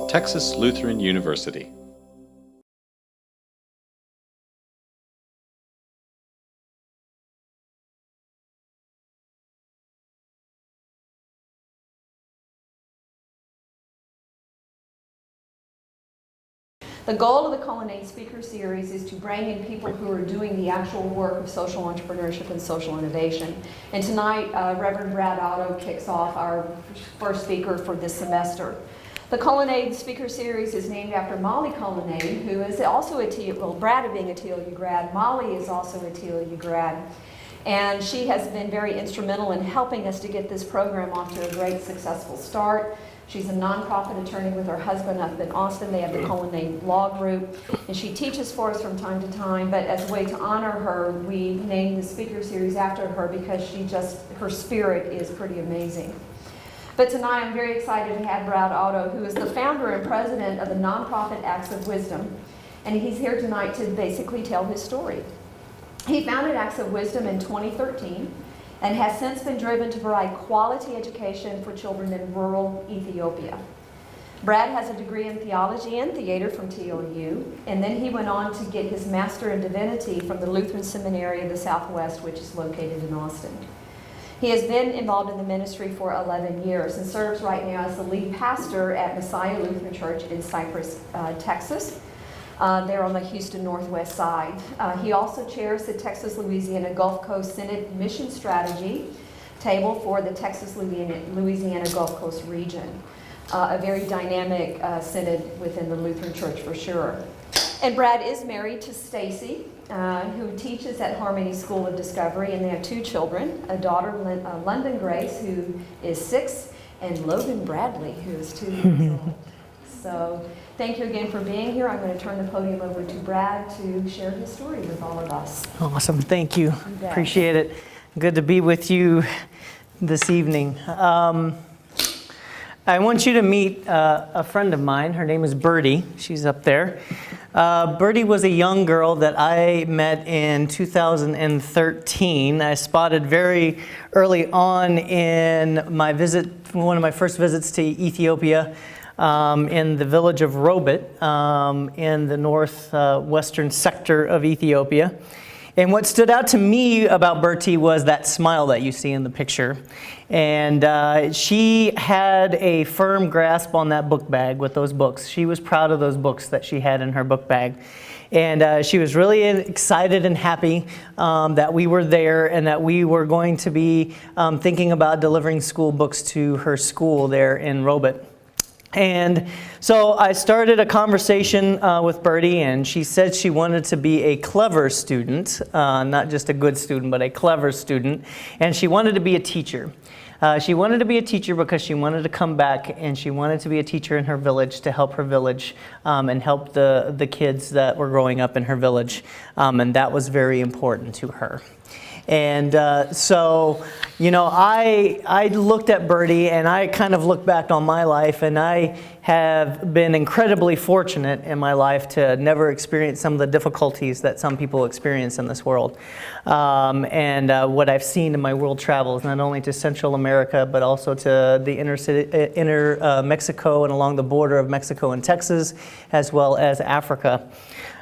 Texas Lutheran University. The goal of the Cullinane Speaker Series is to bring in people who are doing the actual work of social entrepreneurship and social innovation. And tonight, Reverend Brad Otto kicks off our first speaker for this semester. The Cullinane Speaker Series is named after Molly Cullinane, who is also Brad being a TLU grad, Molly is also a TLU grad. And she has been very instrumental in helping us to get this program off to a great, successful start. She's a nonprofit attorney with her husband up in Austin. They have the Cullinane Law Group, and she teaches for us from time to time, but as a way to honor her, we named the speaker series after her because her spirit is pretty amazing. But tonight I'm very excited to have Brad Otto, who is the founder and president of the nonprofit Acts of Wisdom, and he's here tonight to basically tell his story. He founded Acts of Wisdom in 2013, and has since been driven to provide quality education for children in rural Ethiopia. Brad has a degree in Theology and Theater from TLU, and then he went on to get his Master of Divinity from the Lutheran Seminary in the Southwest, which is located in Austin. He has been involved in the ministry for 11 years and serves right now as the lead pastor at Messiah Lutheran Church in Cypress, Texas. They're on the Houston Northwest side. He also chairs the Texas Louisiana Gulf Coast Synod Mission Strategy table for the Texas Louisiana Gulf Coast region. A very dynamic synod within the Lutheran Church for sure. And Brad is married to Stacy, who teaches at Harmony School of Discovery, and they have two children, a daughter, London Grace, who is 6, and Logan Bradley, who is 2 years old. So thank you again for being here. I'm going to turn the podium over to Brad to share his story with all of us. Awesome. Thank you. Appreciate it. Good to be with you this evening. I want you to meet a friend of mine. Her name is Birdie. She's up there. Birdie was a young girl that I met in 2013. I spotted very early on in my visit, one of my first visits to Ethiopia, in the village of Robit, in the northwestern sector of Ethiopia. And what stood out to me about Bertie was that smile that you see in the picture. And she had a firm grasp on that book bag with those books. She was proud of those books that she had in her book bag. And she was really excited and happy that we were there and that we were going to be thinking about delivering school books to her school there in Robit. And so I started a conversation with Birdie, and she said she wanted to be a clever student, not just a good student, but a clever student, and she wanted to be a teacher. She wanted to be a teacher because she wanted to come back, and she wanted to be a teacher in her village to help her village and help the kids that were growing up in her village, and that was very important to her. And so, you know, I looked at Birdie and I kind of looked back on my life, and I have been incredibly fortunate in my life to never experience some of the difficulties that some people experience in this world. And what I've seen in my world travels, not only to Central America, but also to the inner Mexico and along the border of Mexico and Texas, as well as Africa.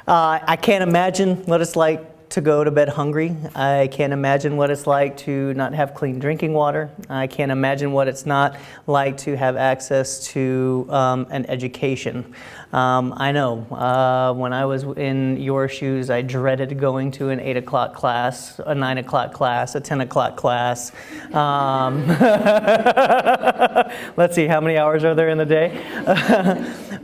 I can't imagine what it's like to go to bed hungry. I can't imagine what it's like to not have clean drinking water. I can't imagine what it's not like to have access to an education. I know when I was in your shoes, I dreaded going to an 8 o'clock class, a 9 o'clock class, a 10 o'clock class. Let's see, how many hours are there in the day?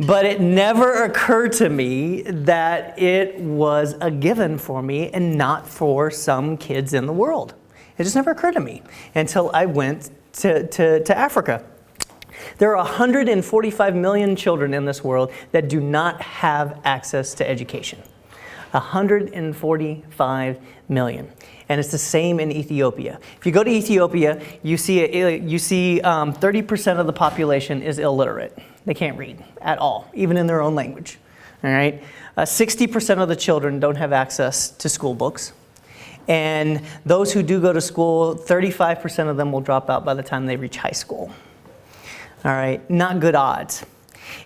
But it never occurred to me that it was a given for me and not for some kids in the world. It just never occurred to me until I went to Africa. There are 145 million children in this world that do not have access to education. 145 million. And it's the same in Ethiopia. If you go to Ethiopia, you see 30% of the population is illiterate. They can't read at all, even in their own language. All right? 60% of the children don't have access to school books. And those who do go to school, 35% of them will drop out by the time they reach high school. All right? Not good odds.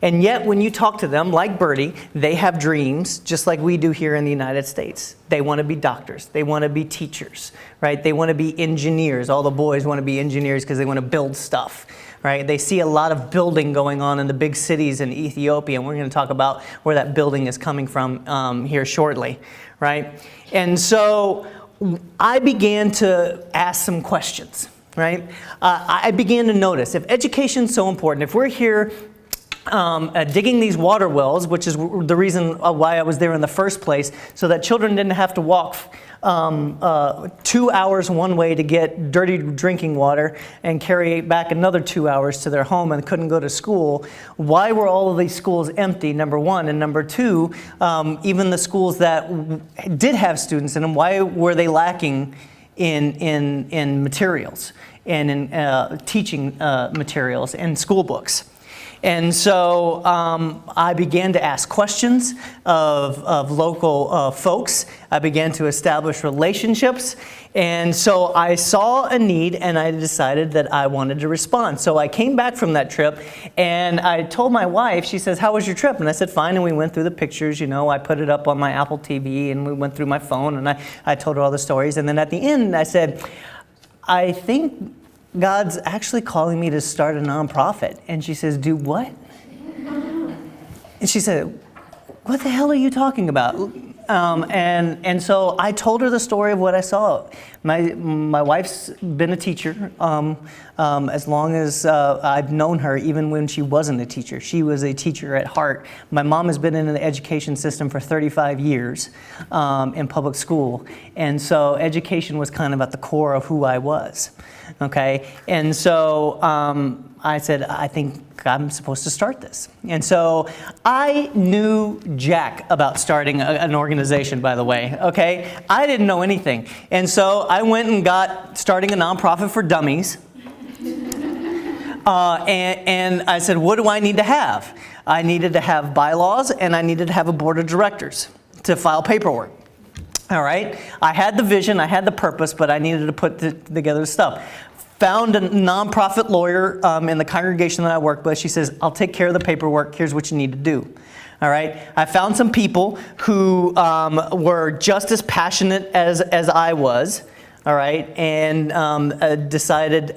And yet, when you talk to them, like Bertie, they have dreams, just like we do here in the United States. They want to be doctors. They want to be teachers, right? They want to be engineers. All the boys want to be engineers because they want to build stuff, right? They see a lot of building going on in the big cities in Ethiopia, and we're going to talk about where that building is coming from here shortly, right? And so I began to ask some questions, right? I began to notice, if education's so important, if we're here digging these water wells, which is the reason why I was there in the first place, so that children didn't have to walk 2 hours one way to get dirty drinking water and carry back another 2 hours to their home and couldn't go to school. Why were all of these schools empty, number one? And number two, even the schools that did have students in them, why were they lacking in materials and in teaching materials and school books? And so I began to ask questions of local folks. I began to establish relationships. And so I saw a need, and I decided that I wanted to respond. So I came back from that trip, and I told my wife, she says, "How was your trip?" And I said, "Fine." And we went through the pictures, you know. I put it up on my Apple TV, and we went through my phone, and I told her all the stories. And then at the end, I said, "I think God's actually calling me to start a nonprofit." And she says, "Do what?" And she said, "What the hell are you talking about?" And so I told her the story of what I saw. My wife's been a teacher as long as I've known her, even when she wasn't a teacher. She was a teacher at heart. My mom has been in the education system for 35 years in public school. And so education was kind of at the core of who I was. Okay, and so I said, "I think I'm supposed to start this." And so I knew jack about starting an organization, by the way, okay? I didn't know anything. And so I went and got starting a nonprofit for dummies. And I said, "What do I need to have?" I needed to have bylaws, and I needed to have a board of directors to file paperwork. All right, I had the vision, I had the purpose, but I needed to put together the stuff. Found a nonprofit lawyer in the congregation that I work with. She says, "I'll take care of the paperwork. Here's what you need to do." All right. I found some people who were just as passionate as I was. All right, and decided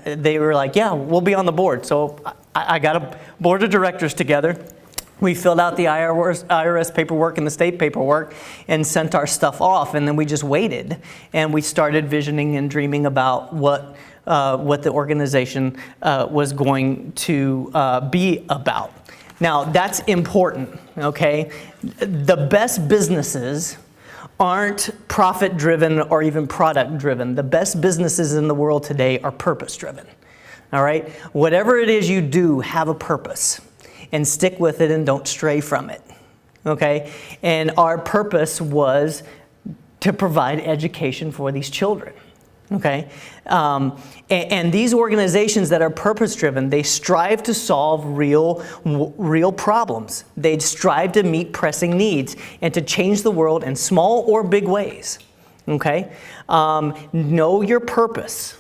they were like, "Yeah, we'll be on the board." So I got a board of directors together. We filled out the IRS paperwork and the state paperwork and sent our stuff off, and then we just waited, and we started visioning and dreaming about what the organization was going to be about. Now, that's important, okay? The best businesses aren't profit-driven or even product-driven. The best businesses in the world today are purpose-driven, all right? Whatever it is you do, have a purpose. And stick with it and don't stray from it, okay? And our purpose was to provide education for these children, okay? And these organizations that are purpose-driven, they strive to solve real problems. They strive to meet pressing needs and to change the world in small or big ways, okay? Know your purpose,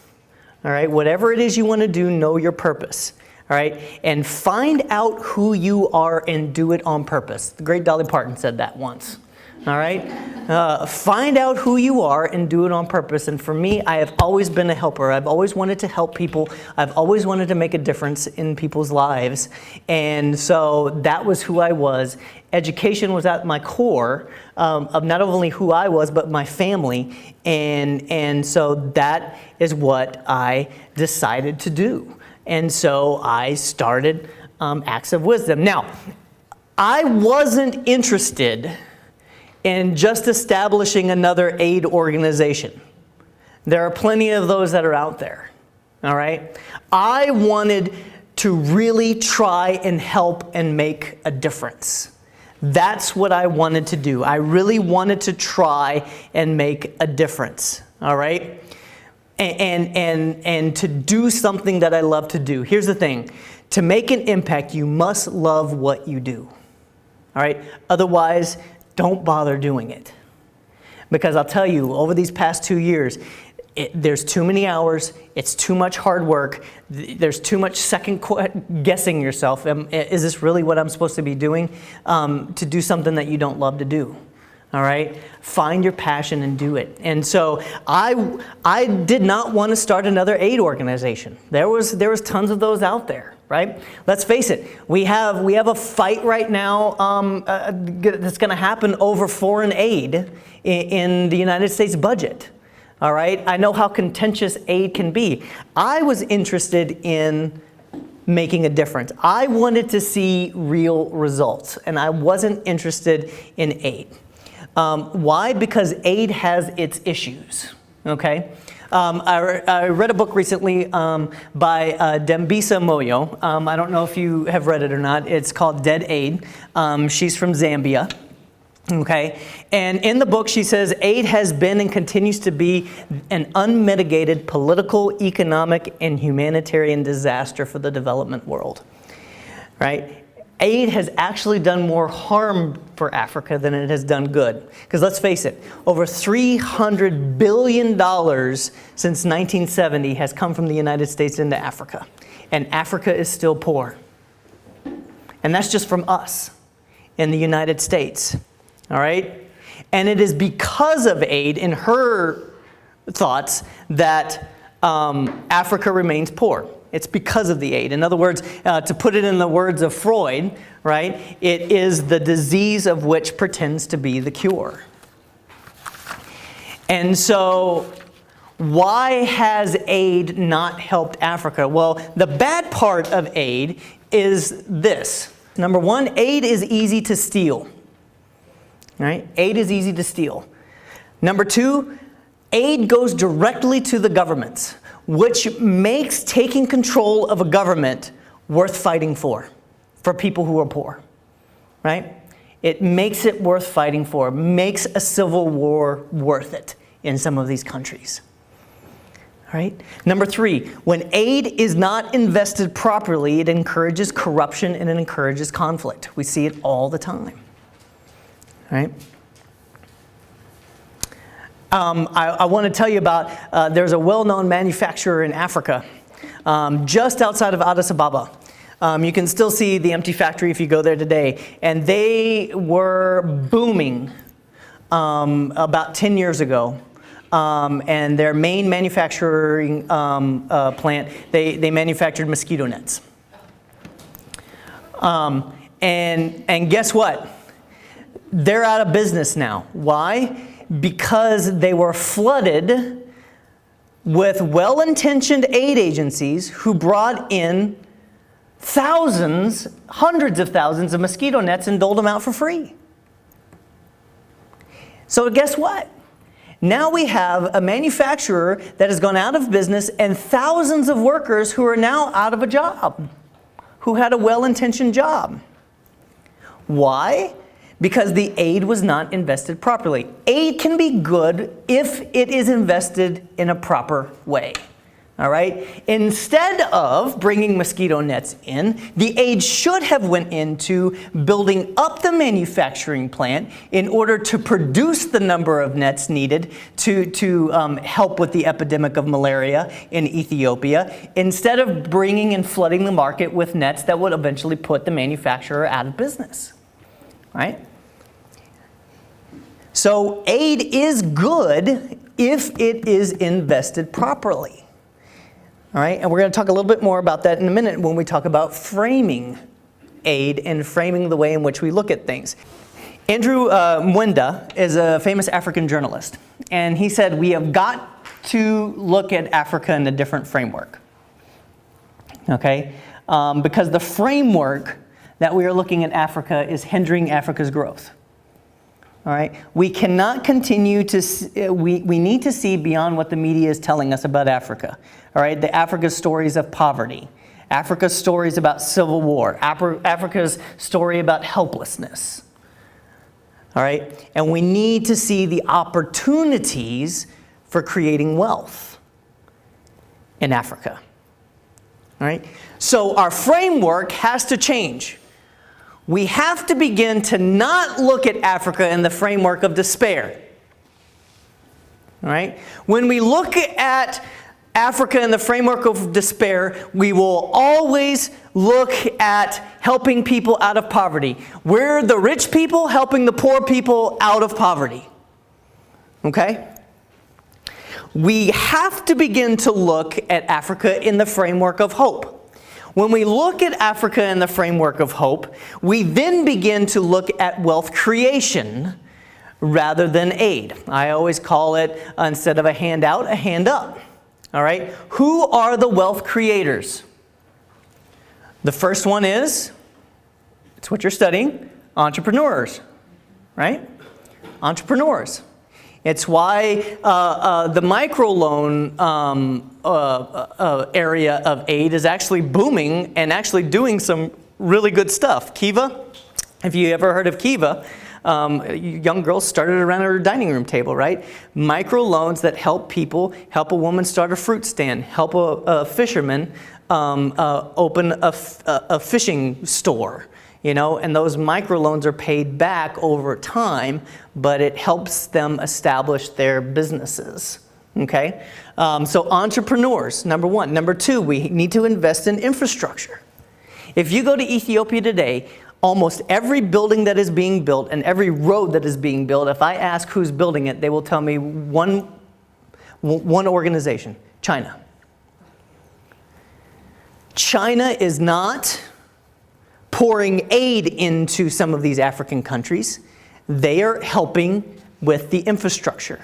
all right? Whatever it is you want to do, know your purpose. All right, and find out who you are and do it on purpose. The great Dolly Parton said that once. All right, find out who you are and do it on purpose. And for me, I have always been a helper. I've always wanted to help people. I've always wanted to make a difference in people's lives. And so that was who I was. Education was at my core of not only who I was, but my family. And so that is what I decided to do. And so I started Acts of Wisdom. Now, I wasn't interested in just establishing another aid organization. There are plenty of those that are out there, all right? I wanted to really try and help and make a difference. That's what I wanted to do. I really wanted to try and make a difference, all right? And to do something that I love to do. Here's the thing. To make an impact, you must love what you do. All right? Otherwise, don't bother doing it. Because I'll tell you, over these past 2 years, There's too many hours, it's too much hard work, there's too much second guessing yourself. Is this really what I'm supposed to be doing? To do something that you don't love to do. All right? Find your passion and do it. And so I did not want to start another aid organization. There was tons of those out there, right? Let's face it. We have a fight right now that's going to happen over foreign aid in the United States budget. All right? I know how contentious aid can be. I was interested in making a difference. I wanted to see real results, and I wasn't interested in aid. Why? Because aid has its issues, okay? I read a book recently by Dambisa Moyo. I don't know if you have read it or not. It's called Dead Aid. She's from Zambia, okay? And in the book she says, aid has been and continues to be an unmitigated political, economic, and humanitarian disaster for the development world, right? Aid has actually done more harm for Africa than it has done good. Because let's face it, over $300 billion since 1970 has come from the United States into Africa. And Africa is still poor. And that's just from us in the United States. All right? And it is because of aid, in her thoughts, that Africa remains poor. It's because of the aid. In other words, to put it in the words of Freud, right, it is the disease of which pretends to be the cure. And so, why has aid not helped Africa? Well, the bad part of aid is this. Number one, aid is easy to steal. Right? Aid is easy to steal. Number two, aid goes directly to the governments, which makes taking control of a government worth fighting for people who are poor, right? It makes it worth fighting for, makes a civil war worth it in some of these countries, all right? Number three, when aid is not invested properly, it encourages corruption and it encourages conflict. We see it all the time, right? I want to tell you about, there's a well-known manufacturer in Africa, just outside of Addis Ababa. You can still see the empty factory if you go there today. And they were booming about 10 years ago. And their main manufacturing plant, they manufactured mosquito nets. And guess what? They're out of business now. Why? Because they were flooded with well-intentioned aid agencies who brought in thousands, hundreds of thousands of mosquito nets and doled them out for free. So guess what? Now we have a manufacturer that has gone out of business and thousands of workers who are now out of a job, who had a well-intentioned job. Why? Because the aid was not invested properly. Aid can be good if it is invested in a proper way. All right? Instead of bringing mosquito nets in, the aid should have went into building up the manufacturing plant in order to produce the number of nets needed to help with the epidemic of malaria in Ethiopia, instead of bringing and flooding the market with nets that would eventually put the manufacturer out of business. Right? So aid is good if it is invested properly. All right, and we're going to talk a little bit more about that in a minute when we talk about framing aid and framing the way in which we look at things. Andrew Mwenda is a famous African journalist, and he said we have got to look at Africa in a different framework. Okay, because the framework that we are looking at Africa is hindering Africa's growth. All right, we cannot continue to, we need to see beyond what the media is telling us about Africa. All right, the Africa's stories of poverty, Africa's stories about civil war, Africa's story about helplessness. All right, and we need to see the opportunities for creating wealth in Africa. All right, so our framework has to change. We have to begin to not look at Africa in the framework of despair. All right? When we look at Africa in the framework of despair, we will always look at helping people out of poverty. We're the rich people helping the poor people out of poverty. Okay? We have to begin to look at Africa in the framework of hope. When we look at Africa in the framework of hope, we then begin to look at wealth creation rather than aid. I always call it, instead of a handout, a hand up. All right? Who are the wealth creators? The first one is, it's what you're studying, entrepreneurs. Right? Entrepreneurs. It's why the microloan area of aid is actually booming and actually doing some really good stuff. Kiva, if you ever heard of Kiva, young girls started around her dining room table, right? Microloans that help people, help a woman start a fruit stand, help a fisherman open a fishing store. You know, and those microloans are paid back over time, but it helps them establish their businesses. Okay? So entrepreneurs, number one. Number two, we need to invest in infrastructure. If you go to Ethiopia today, almost every building that is being built and every road that is being built, if I ask who's building it, they will tell me one organization, China. China is not pouring aid into some of these African countries. They are helping with the infrastructure.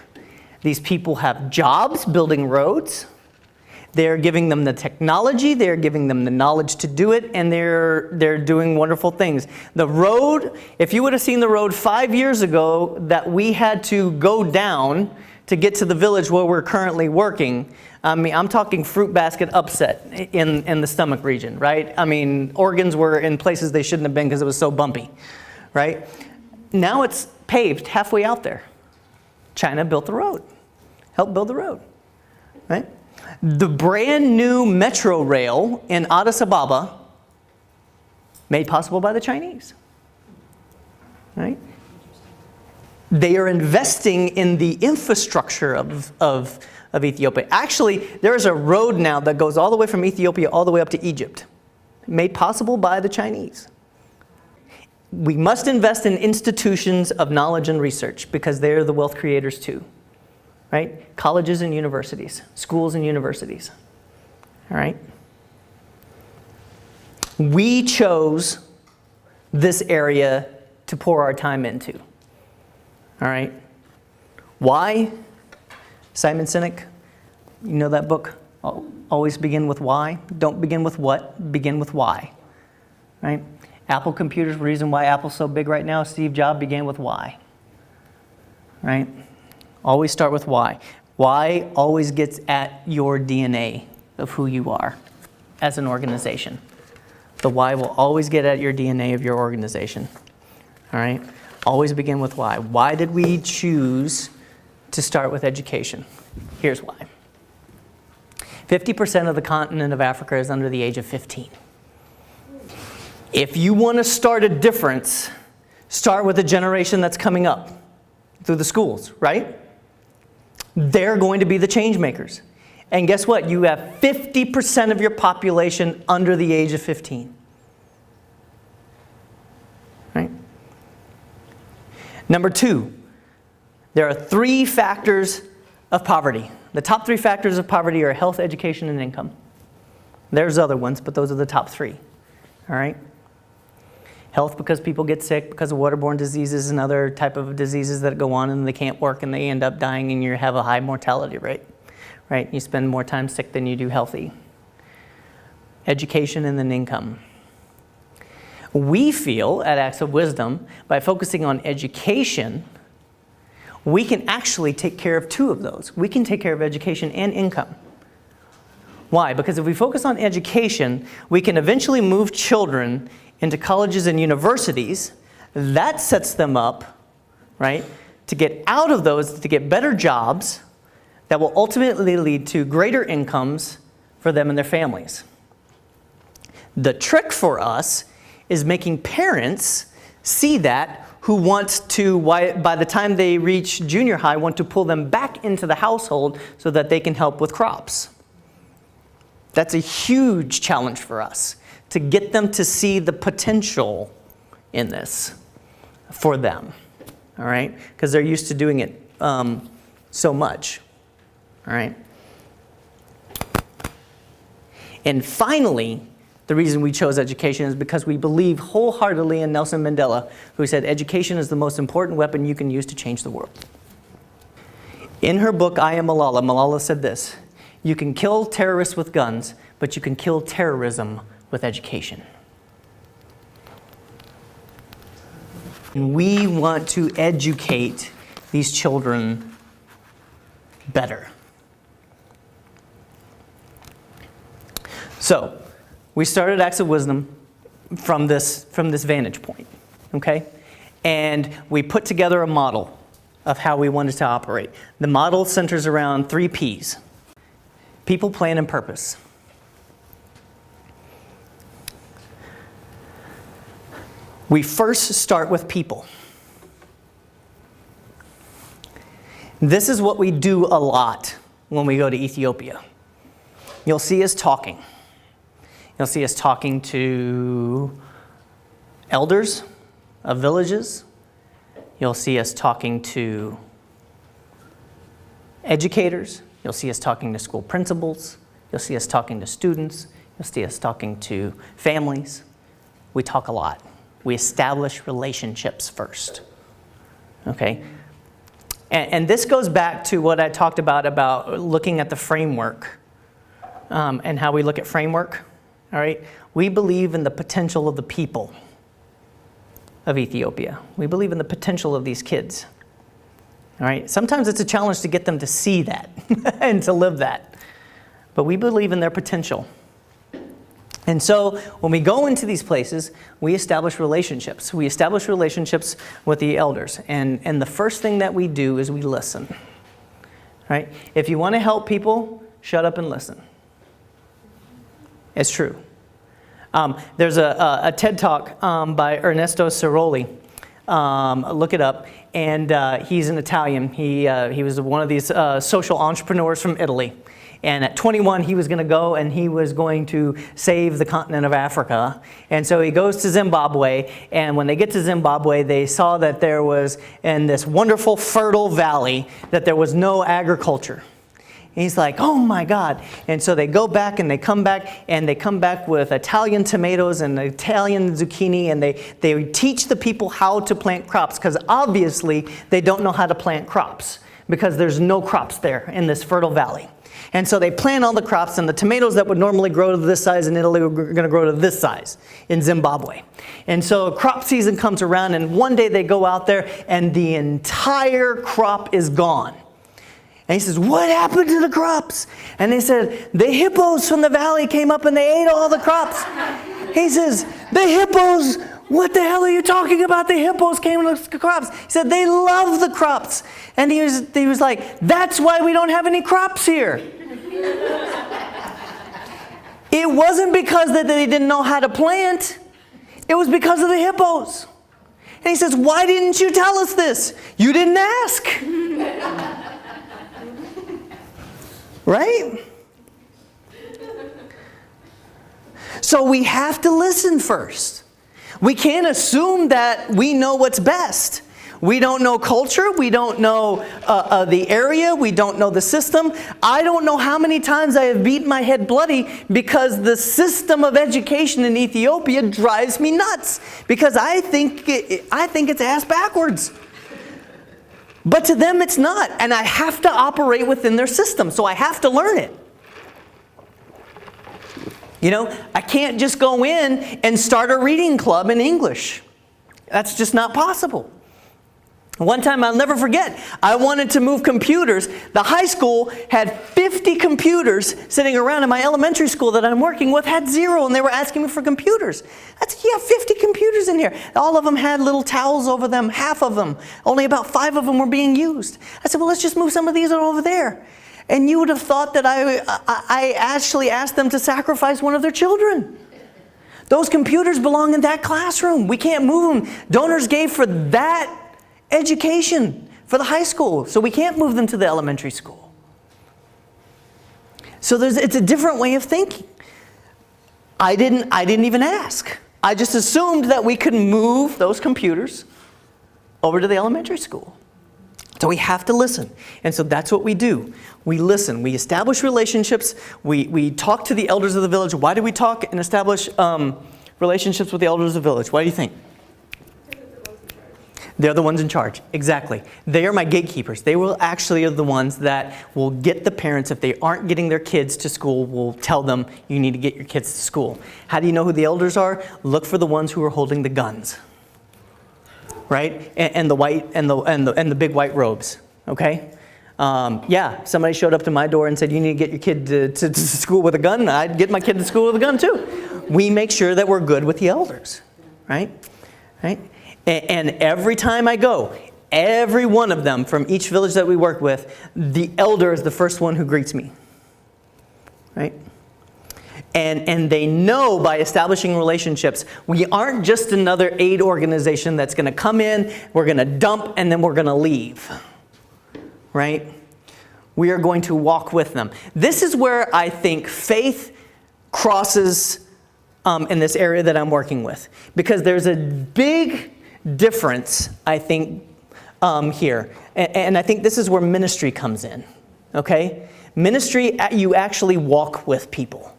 These people have jobs building roads. They're giving them the technology, they're giving them the knowledge to do it, and they're doing wonderful things. The road, if you would have seen the road 5 years ago that we had to go down to get to the village where we're currently working, I mean, I'm talking fruit basket upset in the stomach region, right? I mean, organs were in places they shouldn't have been because it was so bumpy, right? Now it's paved halfway out there. China built the road, helped build the road, right? The brand new metro rail in Addis Ababa, made possible by the Chinese, right? They are investing in the infrastructure of Ethiopia. Actually, there's a road now that goes all the way from Ethiopia all the way up to Egypt, made possible by the Chinese. We must invest in institutions of knowledge and research because they're the wealth creators too, right? Colleges and universities, schools and universities, all right? We chose this area to pour our time into, all right? Why? Simon Sinek, you know that book? Always begin with why. Don't begin with what, begin with why. Right? Apple computers, the reason why Apple's so big right now, Steve Jobs began with why. Right? Always start with why. Why always gets at your DNA of who you are as an organization. The why will always get at your DNA of your organization. All right? Always begin with why. Why did we choose to start with education? Here's why. 50% of the continent of Africa is under the age of 15. If you want to start a difference, start with the generation that's coming up through the schools, right? They're going to be the change makers. And guess what? You have 50% of your population under the age of 15. Right? Number two, there are 3 factors of poverty. The top 3 factors of poverty are health, education, and income. There's other ones, but those are the top 3. All right? Health, because people get sick because of waterborne diseases and other type of diseases that go on and they can't work and they end up dying and you have a high mortality rate. Right? You spend more time sick than you do healthy. Education and then income. We feel at Acts of Wisdom, by focusing on education, we can actually take care of 2 of those. We can take care of education and income. Why? Because if we focus on education, we can eventually move children into colleges and universities. That sets them up, right, to get out of those, to get better jobs that will ultimately lead to greater incomes for them and their families. The trick for us is making parents see that who want to, by the time they reach junior high, want to pull them back into the household so that they can help with crops. That's a huge challenge for us, to get them to see the potential in this for them, all right? Because they're used to doing it so much, all right? And finally, the reason we chose education is because we believe wholeheartedly in Nelson Mandela, who said, education is the most important weapon you can use to change the world. In her book, I Am Malala, Malala said this: you can kill terrorists with guns, but you can kill terrorism with education. We want to educate these children better. So, we started Acts of Wisdom from this vantage point, okay? And we put together a model of how we wanted to operate. The model centers around 3 Ps: people, plan, and purpose. We first start with people. This is what we do a lot when we go to Ethiopia. You'll see us talking. You'll see us talking to elders of villages. You'll see us talking to educators. You'll see us talking to school principals. You'll see us talking to students. You'll see us talking to families. We talk a lot. We establish relationships first, okay? And this goes back to what I talked about looking at the framework and how we look at framework, all right? We believe in the potential of the people of Ethiopia. We believe in the potential of these kids, all right? Sometimes it's a challenge to get them to see that and to live that, but we believe in their potential. And so when we go into these places, we establish relationships. We establish relationships with the elders. And the first thing that we do is we listen. Right? If you want to help people, shut up and listen. It's true. There's a TED Talk by Ernesto Ceroli. Look it up. And he's an Italian. He was one of these social entrepreneurs from Italy. And at 21, he was going to go and he was going to save the continent of Africa. And so he goes to Zimbabwe. And when they get to Zimbabwe, they saw that there was, in this wonderful fertile valley, that there was no agriculture. And he's like, oh my God. And so they go back and they come back with Italian tomatoes and Italian zucchini, and they teach the people how to plant crops, because obviously they don't know how to plant crops because there's no crops there in this fertile valley. And so they plant all the crops, and the tomatoes that would normally grow to this size in Italy are going to grow to this size in Zimbabwe. And so crop season comes around, and one day they go out there and the entire crop is gone. And he says, what happened to the crops? And they said, the hippos from the valley came up and they ate all the crops. He says, the hippos, what the hell are you talking about? The hippos came with the crops. He said, they love the crops. And he was like, that's why we don't have any crops here. It wasn't because that they didn't know how to plant. It was because of the hippos. And he says, why didn't you tell us this? You didn't ask. Right? So we have to listen first. We can't assume that we know what's best. We don't know culture. We don't know the area. We don't know the system. I don't know how many times I have beaten my head bloody because the system of education in Ethiopia drives me nuts, because I think it's ass backwards. But to them it's not, and I have to operate within their system, so I have to learn it. You know, I can't just go in and start a reading club in English. That's just not possible. One time, I'll never forget, I wanted to move computers. The high school had 50 computers sitting around, and my elementary school that I'm working with had 0, and they were asking me for computers. I said, yeah, 50 computers in here. All of them had little towels over them, half of them. Only about 5 of them were being used. I said, well, let's just move some of these over there. And you would have thought that I actually asked them to sacrifice one of their children. Those computers belong in that classroom. We can't move them. Donors gave for that education for the high school, so we can't move them to the elementary school. So it's a different way of thinking. I didn't even ask. I just assumed that we could move those computers over to the elementary school. So we have to listen. And so that's what we do. We listen. We establish relationships. We talk to the elders of the village. Why do we talk and establish relationships with the elders of the village? What do you think? They're the ones in charge. Exactly. They are my gatekeepers. They will actually are the ones that will get the parents, if they aren't getting their kids to school, will tell them, you need to get your kids to school. How do you know who the elders are? Look for the ones who are holding the guns. Right? And the white and the big white robes. Okay? Yeah, somebody showed up to my door and said, you need to get your kid to school with a gun. I'd get my kid to school with a gun too. We make sure that we're good with the elders. Right? Right? And every time I go, every one of them from each village that we work with, the elder is the first one who greets me. Right? And they know by establishing relationships, we aren't just another aid organization that's going to come in, we're going to dump, and then we're going to leave. Right? We are going to walk with them. This is where I think faith crosses in this area that I'm working with. Because there's a big difference, I think, here. And I think this is where ministry comes in. Okay? Ministry, you actually walk with people.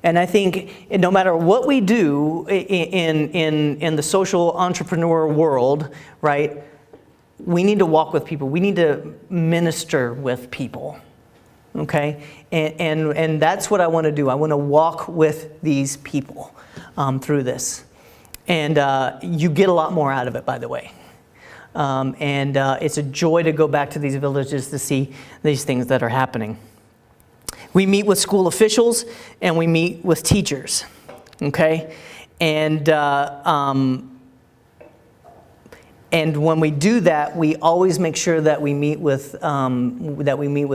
And I think no matter what we do in the social entrepreneur world, right, we need to walk with people. We need to minister with people. Okay? And that's what I want to do. I want to walk with these people through this. And you get a lot more out of it, by the way. And it's a joy to go back to these villages to see these things that are happening. We meet with school officials and we meet with teachers, okay? And when we do that, we always make sure that we meet with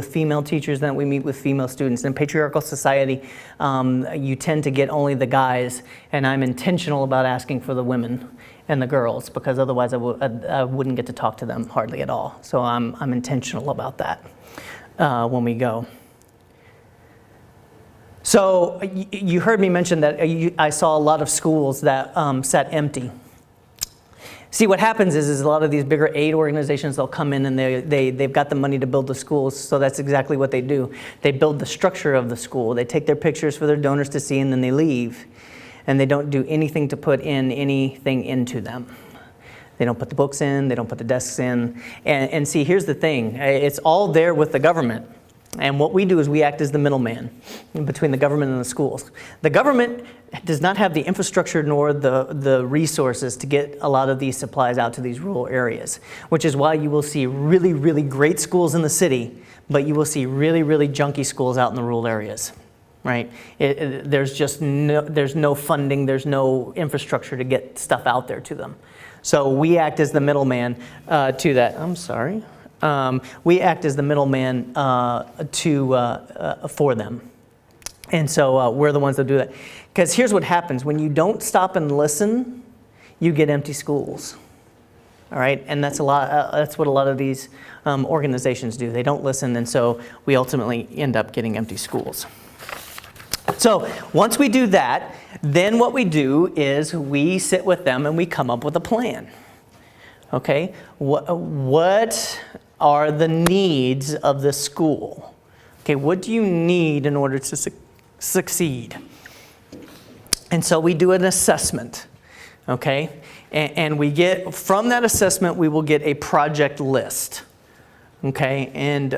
female teachers, that we meet with female students. In patriarchal society, you tend to get only the guys, and I'm intentional about asking for the women and the girls, because otherwise I wouldn't get to talk to them hardly at all. So I'm intentional about that when we go. So you heard me mention that I saw a lot of schools that sat empty. See, what happens is a lot of these bigger aid organizations, they'll come in and they've got the money to build the schools, so that's exactly what they do. They build the structure of the school. They take their pictures for their donors to see, and then they leave. And they don't do anything to put in anything into them. They don't put the books in, they don't put the desks in. And see, here's the thing. It's all there with the government. And what we do is we act as the middleman between the government and the schools. The government does not have the infrastructure nor the resources to get a lot of these supplies out to these rural areas, which is why you will see really, really great schools in the city, but you will see really, really junky schools out in the rural areas, right? There's no funding, there's no infrastructure to get stuff out there to them. So we act as the middleman to that. I'm sorry. We act as the middleman for them. And so we're the ones that do that. Because here's what happens. When you don't stop and listen, you get empty schools. All right? And that's what a lot of these organizations do. They don't listen, and so we ultimately end up getting empty schools. So once we do that, then what we do is we sit with them and we come up with a plan. Okay? What are the needs of the school? Okay, what do you need in order to succeed? And so we do an assessment, okay? And we get, from that assessment, we will get a project list, okay? And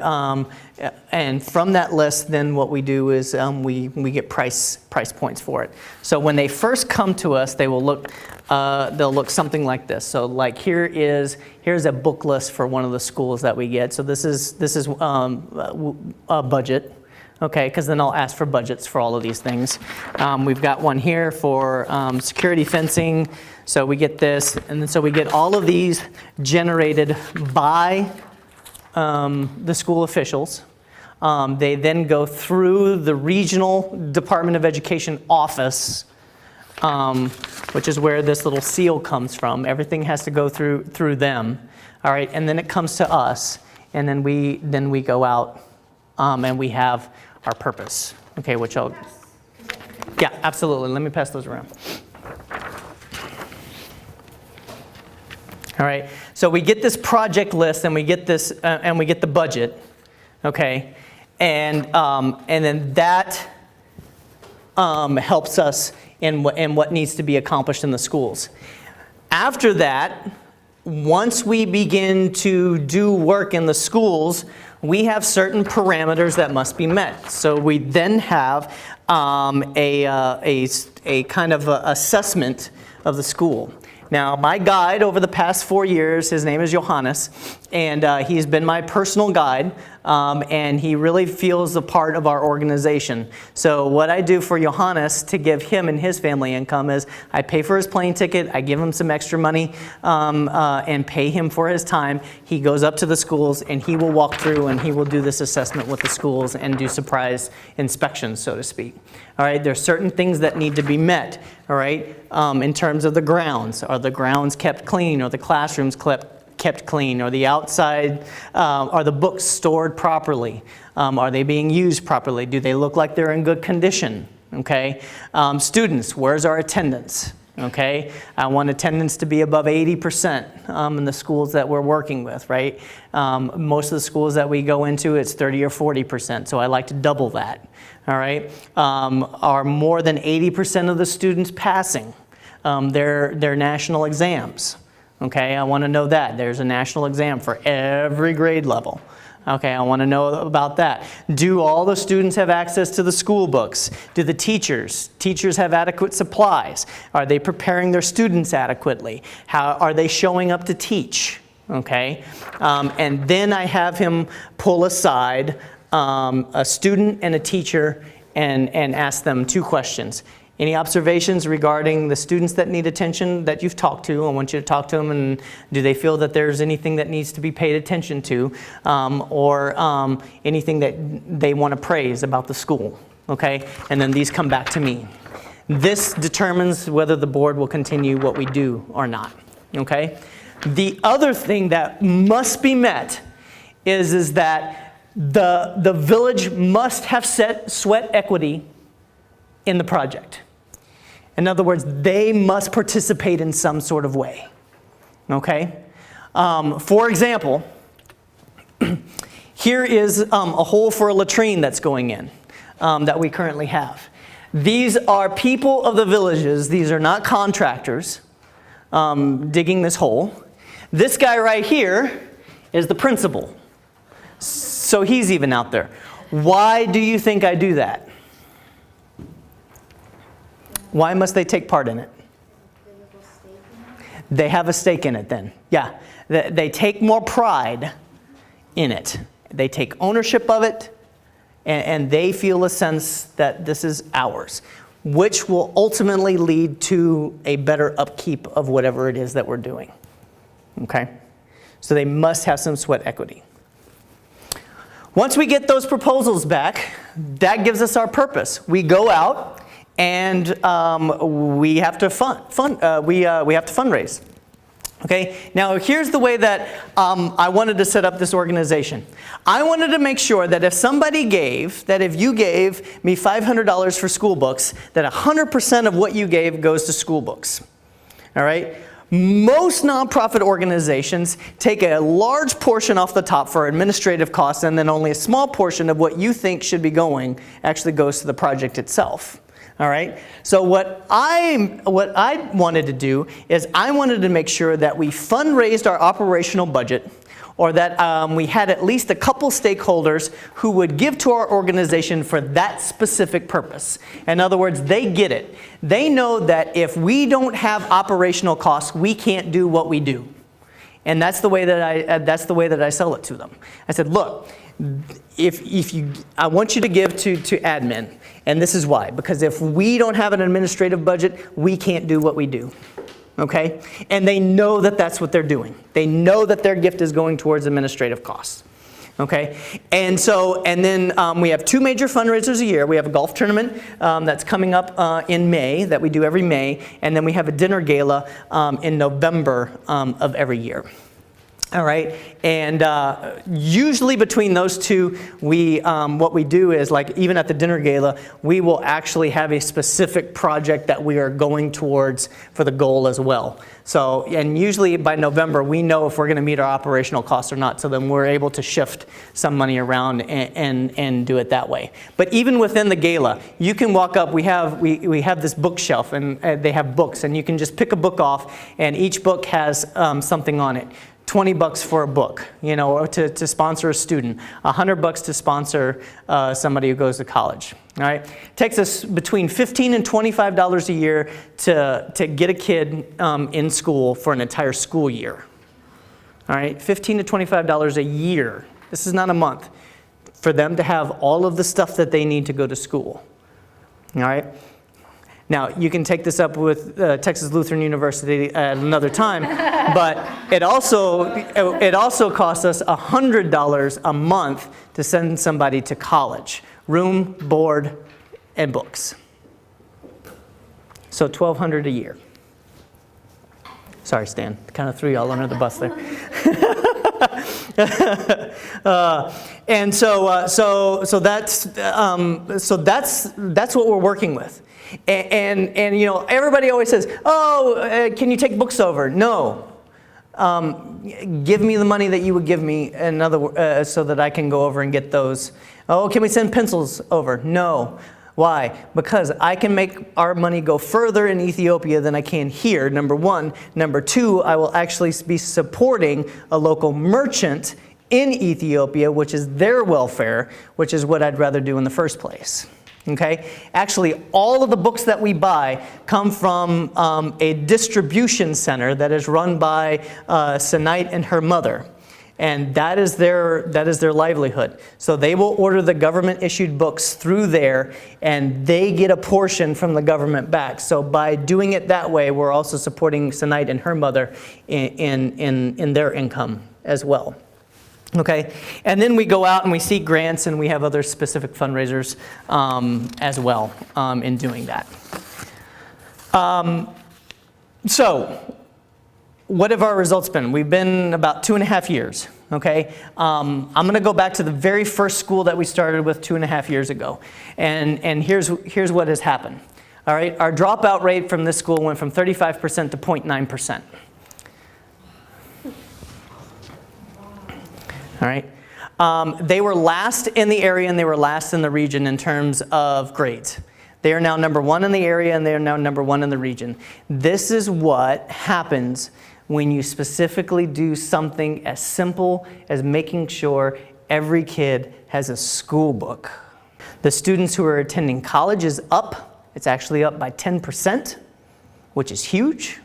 from that list, then what we do is we get price points for it. So when they first come to us, they will look, they'll look something like this. So like here's a book list for one of the schools that we get. So this is a budget. Okay, because then I'll ask for budgets for all of these things. We've got one here for security fencing. So we get this, and then so we get all of these generated by the school officials. They then go through the regional Department of Education office which is where this little seal comes from. Everything has to go through them, all right? And then it comes to us, and then we go out, and we have our purpose, okay? Which I'll, yeah, absolutely. Let me pass those around. All right. So we get this project list, and we get this, and we get the budget, okay? And then that helps us in what needs to be accomplished in the schools. After that, once we begin to do work in the schools, we have certain parameters that must be met. So we then have a kind of assessment of the school. Now, my guide over the past 4 years, his name is Johannes, and he's been my personal guide, and he really feels a part of our organization. So what I do for Johannes to give him and his family income is I pay for his plane ticket, I give him some extra money, and pay him for his time. He goes up to the schools, and he will walk through, and he will do this assessment with the schools and do surprise inspections, so to speak. All right, there's certain things that need to be met, all right, in terms of the grounds. Are the grounds kept clean? Are the classrooms kept clean? Are the outside, are the books stored properly? Are they being used properly? Do they look like they're in good condition? Okay. Students, where's our attendance? Okay. I want attendance to be above 80% in the schools that we're working with, right? Most of the schools that we go into, it's 30 or 40%, so I like to double that. All right. Are more than 80% of the students passing their national exams? Okay, I want to know that. There's a national exam for every grade level. Okay, I want to know about that. Do all the students have access to the school books? Do the teachers have adequate supplies? Are they preparing their students adequately? How are they showing up to teach? Okay, and then I have him pull aside a student and a teacher and ask them 2 questions. Any observations regarding the students that need attention that you've talked to? I want you to talk to them, and do they feel that there's anything that needs to be paid attention to, or anything that they want to praise about the school, okay? And then these come back to me. This determines whether the board will continue what we do or not, okay? The other thing that must be met is that the village must have sweat equity in the project. In other words, they must participate in some sort of way, okay? For example, here is a hole for a latrine that's going in that we currently have. These are people of the villages. These are not contractors digging this hole. This guy right here is the principal. So he's even out there. Why do you think I do that? Why must they take part in it? They have a stake in it then. Yeah. They take more pride in it. They take ownership of it, and they feel a sense that this is ours, which will ultimately lead to a better upkeep of whatever it is that we're doing. Okay? So they must have some sweat equity. Once we get those proposals back, that gives us our purpose. We go out, and we have to fundraise. Okay. Now here's the way that I wanted to set up this organization. I wanted to make sure that if you gave me $500 for school books, that 100% of what you gave goes to school books. All right. Most nonprofit organizations take a large portion off the top for administrative costs, and then only a small portion of what you think should be going actually goes to the project itself. All right. So what I wanted to do is I wanted to make sure that we fundraised our operational budget, or that we had at least a couple stakeholders who would give to our organization for that specific purpose. In other words, they get it. They know that if we don't have operational costs, we can't do what we do. And that's the way that I sell it to them. I said, look, I want you to give to admin, and this is why. Because if we don't have an administrative budget, we can't do what we do. Okay? And they know that that's what they're doing. They know that their gift is going towards administrative costs. Okay, and then we have 2 major fundraisers a year. We have a golf tournament that's coming up in May that we do every May, and then we have a dinner gala in November of every year. All right, and usually between those two, what we do is, like, even at the dinner gala, we will actually have a specific project that we are going towards for the goal as well. So, and usually by November, we know if we're going to meet our operational costs or not, so then we're able to shift some money around and do it that way. But even within the gala, you can walk up, we have this bookshelf, and they have books, and you can just pick a book off, and each book has something on it. $20 for a book, or to sponsor a student. $100 to sponsor somebody who goes to college. All right, it takes us between $15 and $25 a year to get a kid in school for an entire school year. All right, $15 to $25 a year. This is not a month, for them to have all of the stuff that they need to go to school. All right. Now, you can take this up with Texas Lutheran University at another time, but it also costs us $100 a month to send somebody to college. Room, board, and books. So $1,200 a year. Sorry, Stan. Kind of threw y'all under the bus there. And so that's what we're working with. And everybody always says, "Oh, can you take books over?" No. Give me the money that you would give me so that I can go over and get those. Oh, can we send pencils over? No. Why? Because I can make our money go further in Ethiopia than I can here, number one. Number two, I will actually be supporting a local merchant in Ethiopia, which is their welfare, which is what I'd rather do in the first place. Okay? Actually, all of the books that we buy come from a distribution center that is run by Sinite and her mother. And that is their livelihood. So they will order the government-issued books through there, and they get a portion from the government back. So by doing it that way, we're also supporting Sinite and her mother in their income as well. Okay, and then we go out and we seek grants, and we have other specific fundraisers as well in doing that. So, what have our results been? We've been about 2.5 years. Okay, I'm going to go back to the very first school that we started with 2.5 years ago, and here's what has happened. All right, our dropout rate from this school went from 35% to 0.9%. All right. They were last in the area and they were last in the region in terms of grades. They are now number 1 in the area and they are now number 1 in the region. This is what happens when you specifically do something as simple as making sure every kid has a school book. The students who are attending college is up. It's actually up by 10%, which is huge.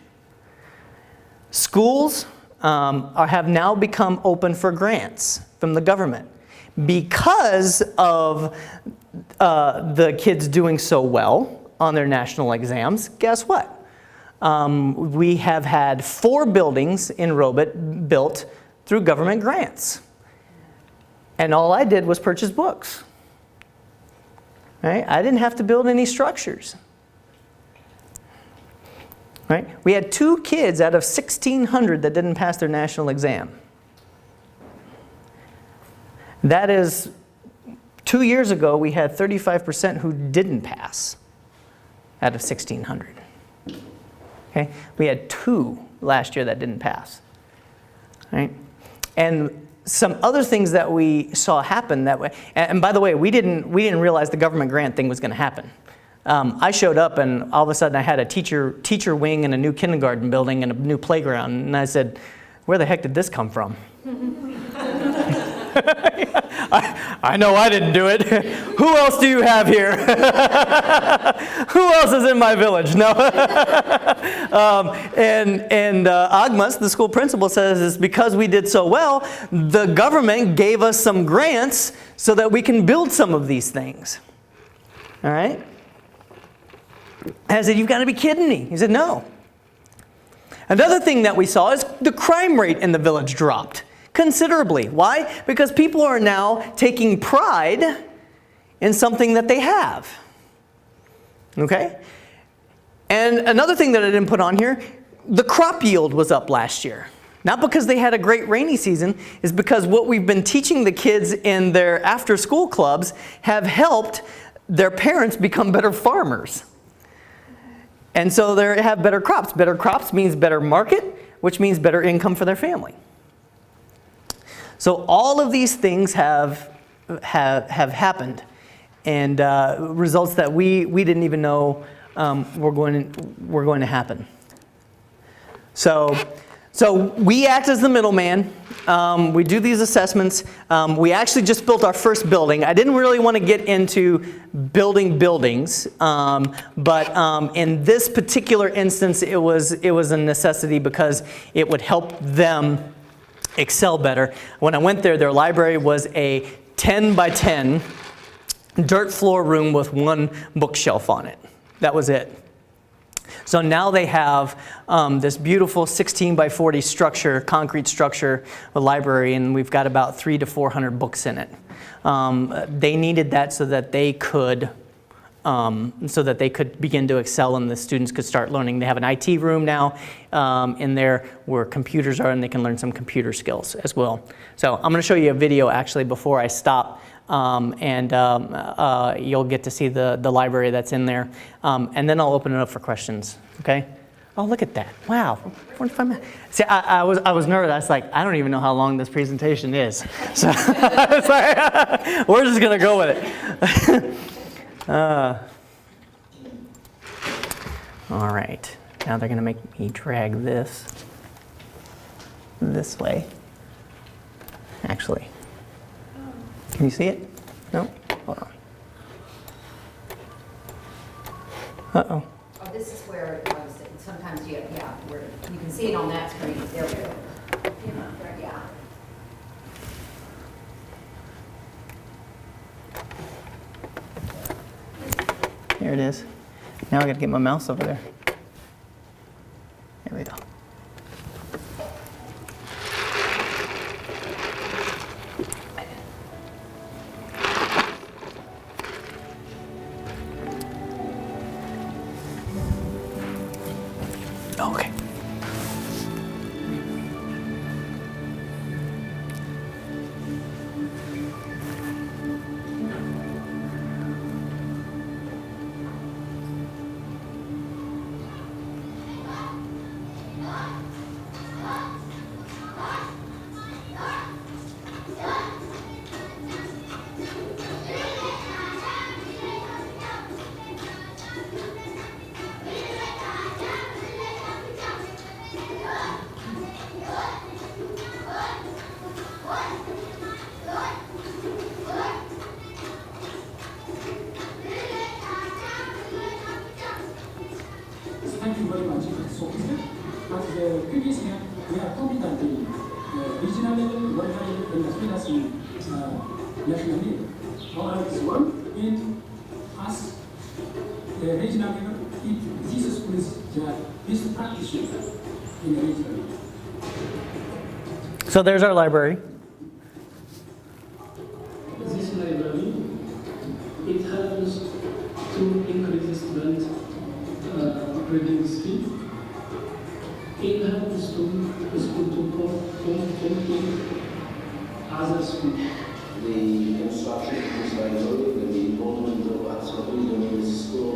Schools have now become open for grants from the government because of the kids doing so well on their national exams. Guess what? We have had 4 buildings in Robit built through government grants. And all I did was purchase books. Right? I didn't have to build any structures. Right? We had 2 kids out of 1,600 that didn't pass their national exam. That is, 2 years ago, we had 35% who didn't pass out of 1,600. Okay? We had 2 last year that didn't pass. Right? And some other things that we saw happen that way, and by the way, we didn't realize the government grant thing was going to happen. I showed up and all of a sudden I had a teacher wing and a new kindergarten building and a new playground, and I said, where the heck did this come from? I know I didn't do it. Who else do you have here? Who else is in my village? No. And Agmas, the school principal, says it's because we did so well, the government gave us some grants so that we can build some of these things. All right? I said, you've got to be kidding me. He said, no. Another thing that we saw is the crime rate in the village dropped. considerably. Why? Because people are now taking pride in something that they have. Okay? And another thing that I didn't put on here, the crop yield was up last year. Not because they had a great rainy season, is because what we've been teaching the kids in their after-school clubs have helped their parents become better farmers. And so they have better crops. Better crops means better market, which means better income for their family. So all of these things have happened, and results that we didn't even know were going to happen. So we act as the middleman. We do these assessments. We actually just built our first building. I didn't really want to get into building buildings, but in this particular instance, it was a necessity because it would help them excel better. When I went there, their library was a 10 by 10 dirt floor room with one bookshelf on it. That was it. So now they have this beautiful 16 by 40 structure, concrete structure, a library, and we've got about 300 to 400 books in it. They needed that so that they could begin to excel and the students could start learning. They have an IT room now in there where computers are, and they can learn some computer skills as well. So I'm going to show you a video actually before I stop. You'll get to see the library that's in there. And then I'll open it up for questions, okay? Oh, look at that. Wow, 45 minutes. See, I was nervous. I was like, I don't even know how long this presentation is. So it's like, we're just going to go with it. All right. Now they're going to make me drag this way. Actually. Can you see it? No? Hold on. Uh-oh. Oh, this is where it was. Sometimes where you can see it on that screen. There we go. Yeah. There it is. Now I got to get my mouse over there. There we go. Okay. Thank you very much. So, as the previous year, we are competent in regional level, local level, as well as in national level. However, this one, in as the regional level, this school is the best practice in the regional level. So there's our library. This library, it helps to increase the student reading speed. It helps to school to compete other schools. The construction of this library, the involvement of absolutely in this school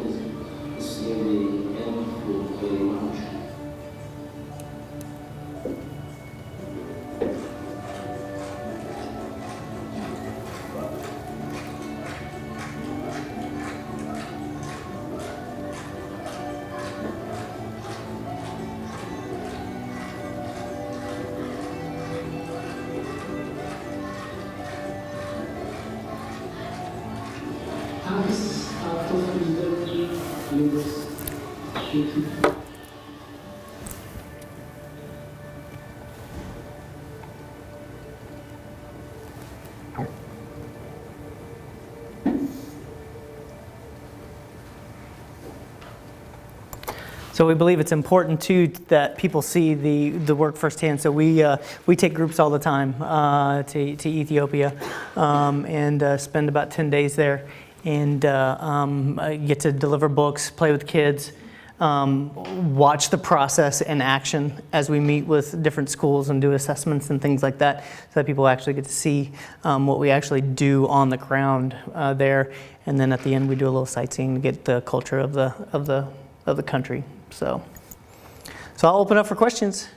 is really helpful very much. So we believe it's important too that people see the work firsthand. So we take groups all the time to Ethiopia and spend about 10 days there and get to deliver books, play with kids, watch the process in action as we meet with different schools and do assessments and things like that, so that people actually get to see what we actually do on the ground there. And then at the end we do a little sightseeing to get the culture of the country. So I'll open up for questions.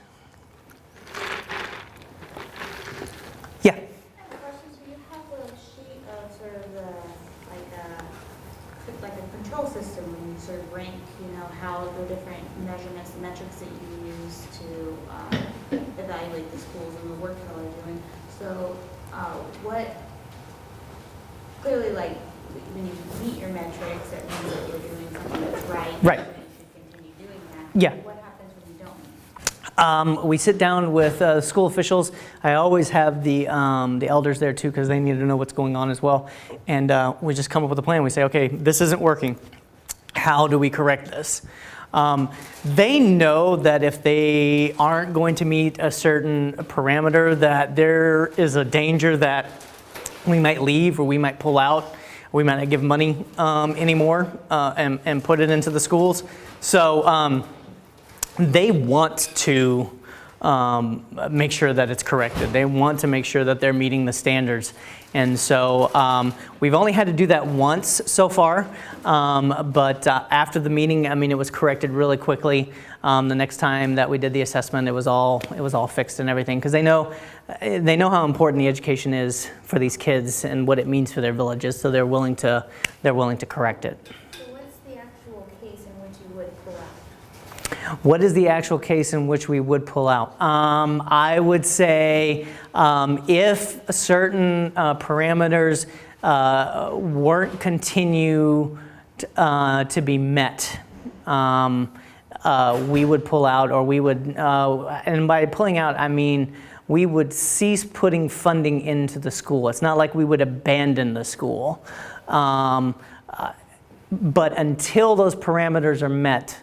Yeah. I have a question. So you have a sheet of sort of like a control system when you sort of rank, how the different measurements, the metrics that you use to evaluate the schools and the work that they're doing. So clearly, like, when you meet your metrics, that means that you're doing something that's right. Right. And you should continue doing that. Yeah. What happens when you don't? We sit down with school officials. I always have the elders there too, because they need to know what's going on as well. And we just come up with a plan. We say, okay, this isn't working. How do we correct this? They know that if they aren't going to meet a certain parameter, that there is a danger that we might leave or we might pull out. We might not give money anymore and put it into the schools. So they want to make sure that it's corrected. They want to make sure that they're meeting the standards. And so we've only had to do that once so far, but after the meeting, it was corrected really quickly. The next time that we did the assessment, it was all fixed and everything, because they know how important the education is for these kids and what it means for their villages. So they're willing to correct it. So what's the actual case in which you would pull out? What is the actual case in which we would pull out? I would say if certain parameters weren't continue to be met, we would pull out, or we would, and by pulling out, I mean we would cease putting funding into the school. It's not like we would abandon the school. But until those parameters are met,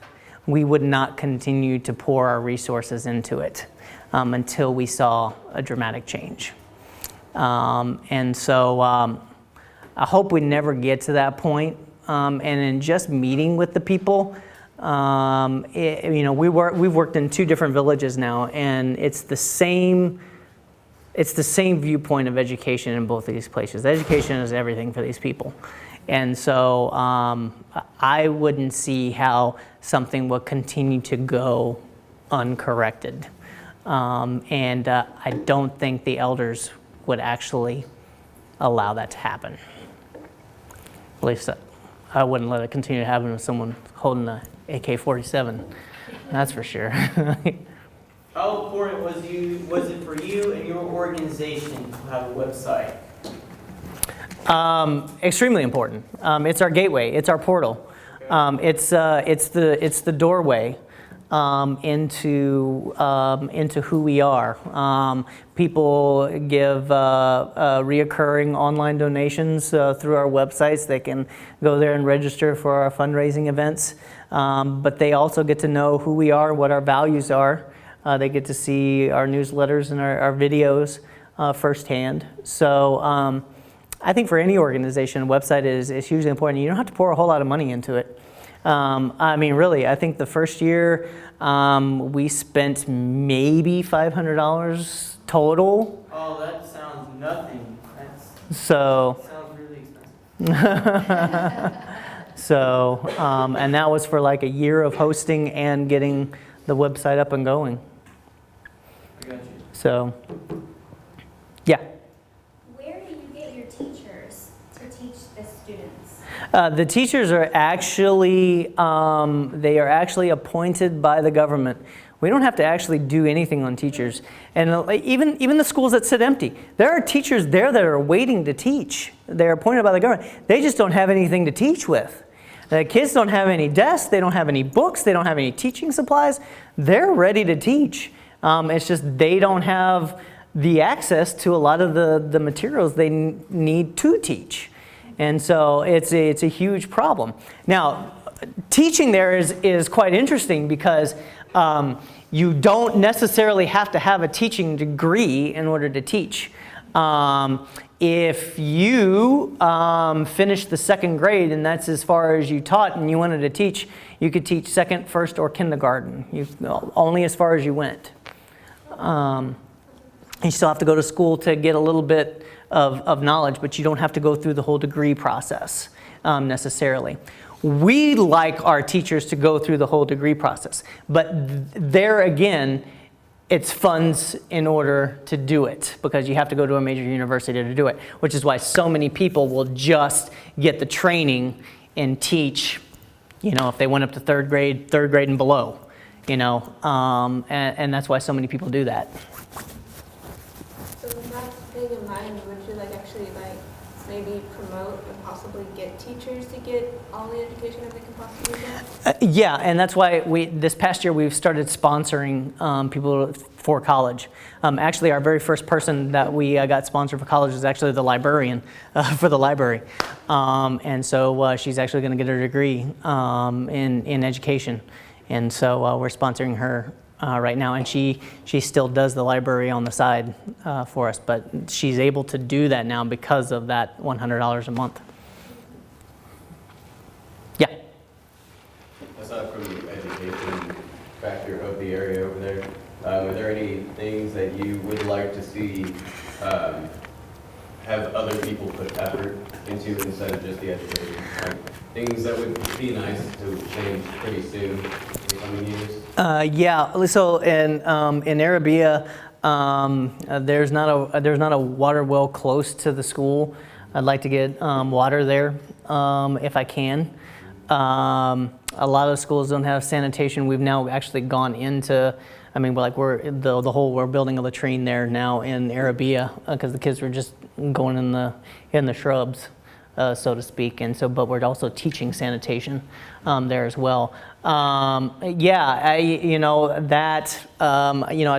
we would not continue to pour our resources into it until we saw a dramatic change. And so I hope we never get to that point. And in just meeting with the people, we've worked in 2 different villages now, and it's the same viewpoint of education in both of these places. Education is everything for these people. And so I wouldn't see how something would continue to go uncorrected. And I don't think the elders would actually allow that to happen. At least I wouldn't let it continue to happen with someone holding an AK-47. That's for sure. How important was it for you and your organization to have a website? Extremely important. It's our gateway. It's our portal. It's the doorway into who we are. People give reoccurring online donations through our websites. They can go there and register for our fundraising events. But they also get to know who we are, what our values are. They get to see our newsletters and our videos firsthand. So I think for any organization, a website is hugely important. You don't have to pour a whole lot of money into it. Really, I think the first year we spent maybe $500 total. Oh, that sounds nothing. That sounds really expensive. And that was for like a year of hosting and getting the website up and going. I got you. So, yeah. Where do you get your teachers to teach the students? The teachers are actually appointed by the government. We don't have to actually do anything on teachers. And even the schools that sit empty, there are teachers there that are waiting to teach. They're appointed by the government. They just don't have anything to teach with. The kids don't have any desks, they don't have any books, they don't have any teaching supplies. They're ready to teach. It's just they don't have the access to a lot of the materials they need to teach. And so it's a huge problem. Now, teaching there is quite interesting because you don't necessarily have to have a teaching degree in order to teach. If you finished the second grade and that's as far as you taught and you wanted to teach, you could teach second, first, or kindergarten. Only as far as you went. You still have to go to school to get a little bit of knowledge, but you don't have to go through the whole degree process necessarily. We like our teachers to go through the whole degree process, but there again, it's funds in order to do it because you have to go to a major university to do it, which is why so many people will just get the training and teach, if they went up to third grade and below, and that's why so many people do that. So with that thing in mind, would you actually maybe promote and possibly get teachers to get all the education that they can possibly get? Yeah, and that's why this past year we've started sponsoring people for college. Actually, our very first person that we got sponsored for college is actually the librarian for the library. And so she's actually going to get her degree in education. And so we're sponsoring her right now, and she still does the library on the side for us, but she's able to do that now because of that $100 a month. Yeah. Aside from the education factor of the area over there, are there any things that you would like to see have other people put effort into instead of just the education? Things that would be nice to change pretty soon in the coming years? Yeah. So in Arabia, there's not a water well close to the school. I'd like to get water there if I can. A lot of schools don't have sanitation. We've now actually gone into. We're building a latrine there now in Arabia because the kids were just going in the shrubs. So to speak, but we're also teaching sanitation there as well. I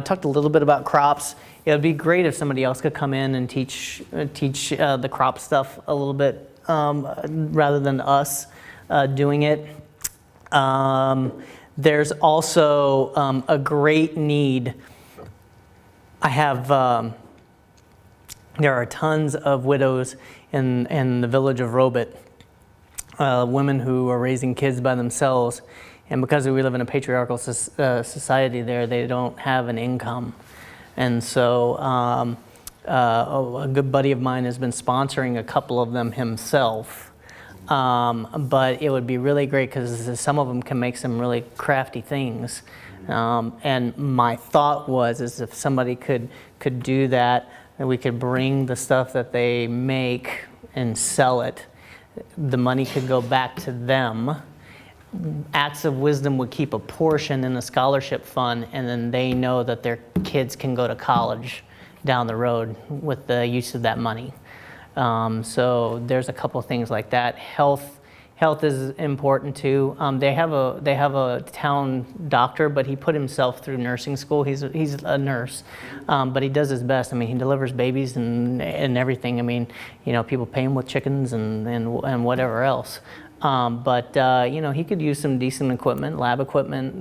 talked a little bit about crops. It would be great if somebody else could come in and teach the crop stuff a little bit rather than us doing it. There's also a great need. There are tons of widows in the village of Robit, women who are raising kids by themselves, and because we live in a patriarchal society there, they don't have an income. And so a good buddy of mine has been sponsoring a couple of them himself, but it would be really great because some of them can make some really crafty things. And my thought is if somebody could do that, and we could bring the stuff that they make and sell it. The money could go back to them. Acts of Wisdom would keep a portion in the scholarship fund, and then they know that their kids can go to college down the road with the use of that money. So there's a couple of things like that. Health is important too. They have a town doctor, but he put himself through nursing school. He's a nurse, but he does his best. He delivers babies and everything. People pay him with chickens and whatever else. But he could use some decent equipment, lab equipment.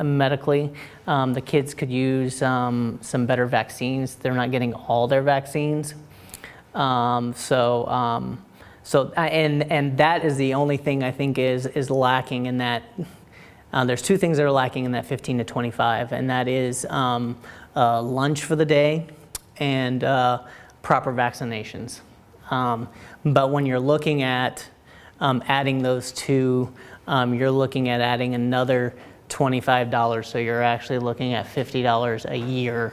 Medically, the kids could use some better vaccines. They're not getting all their vaccines, So that is the only thing I think is lacking in that. There's two things that are lacking in that 15 to 25, and that is lunch for the day and proper vaccinations. But when you're looking at adding those two, you're looking at adding another $25. So you're actually looking at $50 a year.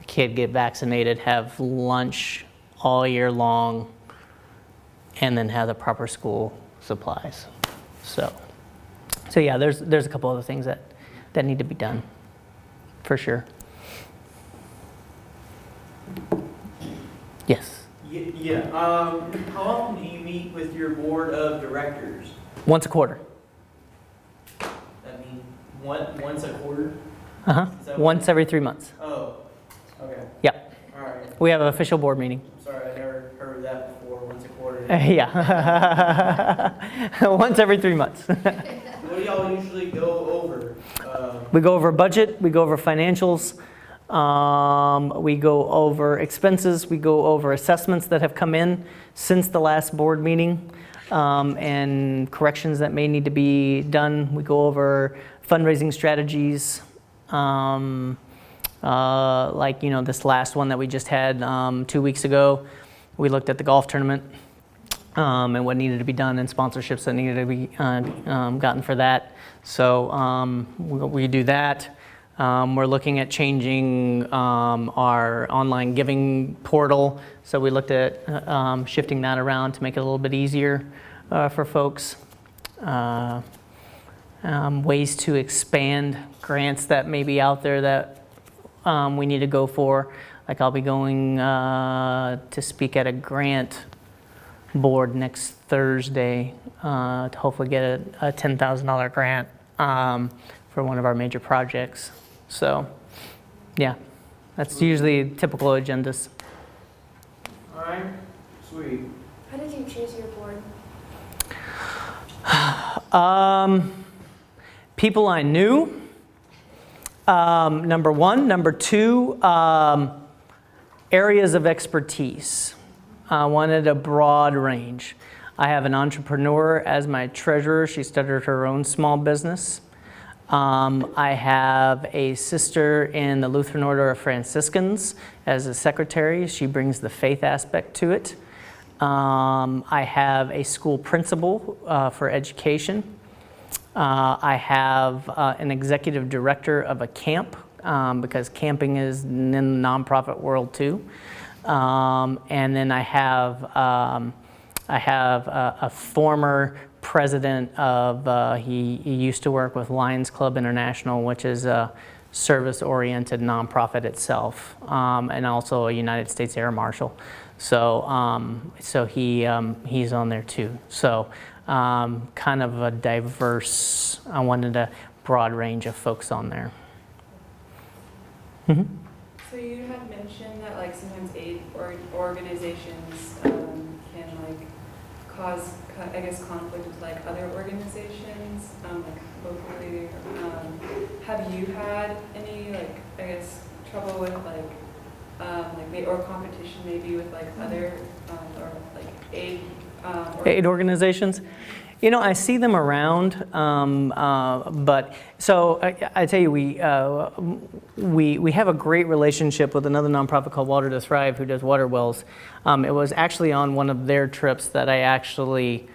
Kid get vaccinated, have lunch all year long, and then have the proper school supplies. So yeah, there's a couple other things that need to be done, for sure. Yes? Yeah. How often do you meet with your board of directors? Once a quarter. That means once a quarter? Once every 3 months. Oh, okay. Yep. All right. We have an official board meeting. Sorry, I never heard of that before. Once a quarter. Yeah. Once every 3 months. What do y'all usually go over? We go over budget, we go over financials, we go over expenses, we go over assessments that have come in since the last board meeting, and corrections that may need to be done. We go over fundraising strategies, like this last one that we just had 2 weeks ago. We looked at the golf tournament and what needed to be done and sponsorships that needed to be gotten for that. So we do that. We're looking at changing our online giving portal. So we looked at shifting that around to make it a little bit easier for folks. Ways to expand grants that may be out there that we need to go for. Like I'll be going to speak at a grant board next Thursday to hopefully get a $10,000 grant for one of our major projects. So, yeah, that's usually typical agendas. All right, sweet. How did you choose your board? People I knew, number one. Number two, areas of expertise. I wanted a broad range. I have an entrepreneur as my treasurer. She started her own small business. I have a sister in the Lutheran Order of Franciscans as a secretary. She brings the faith aspect to it. I have a school principal for education. I have an executive director of a camp because camping is in the nonprofit world too. And then I have a former president of, he used to work with Lions Club International, which is a service-oriented nonprofit itself, and also a United States Air Marshal. So, he's on there too. So, kind of a diverse, I wanted a broad range of folks on there. Mm-hmm. So you had mentioned that like sometimes aid or organizations can like cause, I guess, conflict with like other organizations, like locally. Have you had any like, I guess, trouble with like maybe, or competition maybe with like other or like aid organizations? You know, I see them around, but so I tell you, we have a great relationship with another nonprofit called Water to Thrive, who does water wells. It was actually on one of their trips that I actually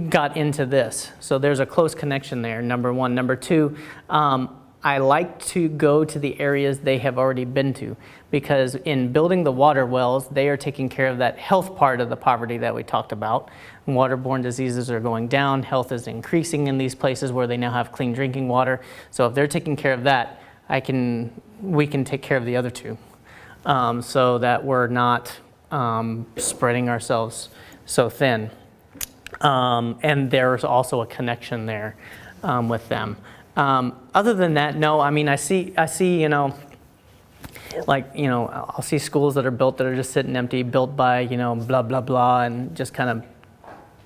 got into this. So there's a close connection there, number one. Number two, I like to go to the areas they have already been to, because in building the water wells, they are taking care of that health part of the poverty that we talked about. Waterborne diseases are going down, health is increasing in these places where they now have clean drinking water. So if they're taking care of that, we can take care of the other two, so that we're not spreading ourselves so thin. And there's also a connection there with them. Other than that, no. I mean, I see, you know, like, you know, I'll see schools that are built that are just sitting empty, built by, you know, blah, blah, blah, and just kind of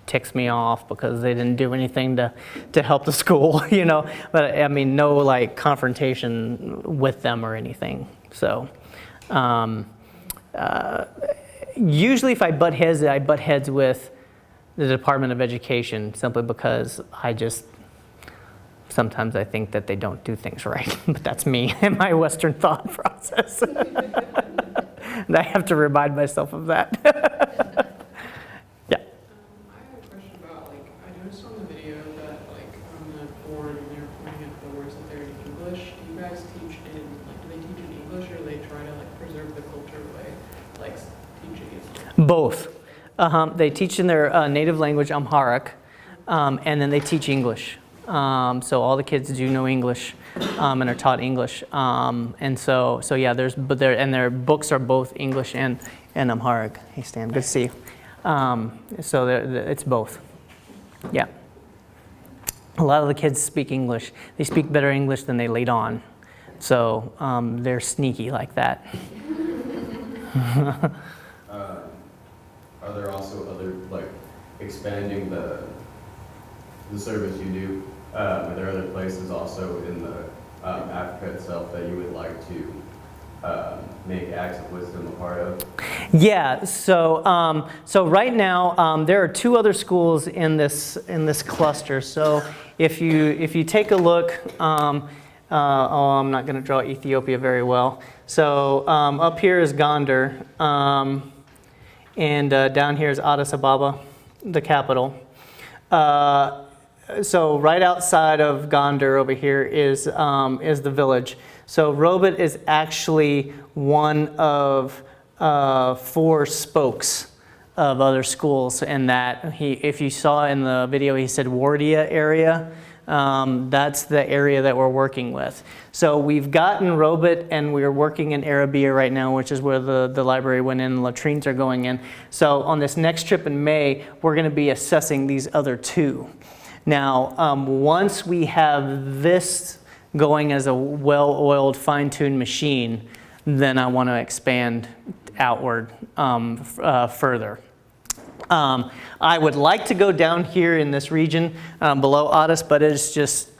ticks me off because they didn't do anything to help the school, you know. But, I mean, no, like, confrontation with them or anything. So, usually if I butt heads with the Department of Education, simply because sometimes I think that they don't do things right, but that's me and my Western thought process. And I have to remind myself of that. Yeah. I have a question about, like, I noticed on the video that, like, on the board when they were pointing at the words that they're in English, do you guys teach in, like, do they teach in English, or do they try to, like, preserve the culture by, like, teaching it? Both. They teach in their native language, Amharic, and then they teach English. So all the kids do know English and are taught English. And so yeah, their books are both English and Amharic. Hey Stan, good to see you. So it's both. Yeah. A lot of the kids speak English. They speak better English than they laid on. So they're sneaky like that. Are there also expanding the service you do? Are there other places also in the Africa itself that you would like to make Acts of Wisdom a part of? Yeah, so right now there are 2 other schools in this cluster. So if you take a look, I'm not going to draw Ethiopia very well. So up here is Gondar, and down here is Addis Ababa, the capital. So right outside of Gondar over here is the village. So Robit is actually one of 4 spokes of other schools, and that if you saw in the video, he said Wardia area. That's the area that we're working with. So we've gotten Robit, and we're working in Arabia right now, which is where the library went in, the latrines are going in. So on this next trip in May, we're going to be assessing these other 2. Now, once we have this going as a well-oiled, fine-tuned machine, then I want to expand outward further. I would like to go down here in this region below Addis, but it's just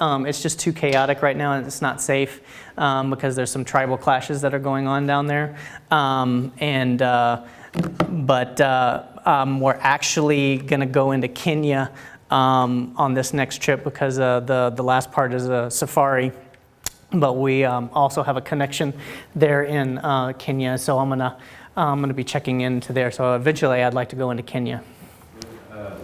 too chaotic right now, and it's not safe because there's some tribal clashes that are going on down there. We're actually going to go into Kenya on this next trip because the last part is a safari. But we also have a connection there in Kenya, so I'm gonna be checking into there. So eventually, I'd like to go into Kenya. So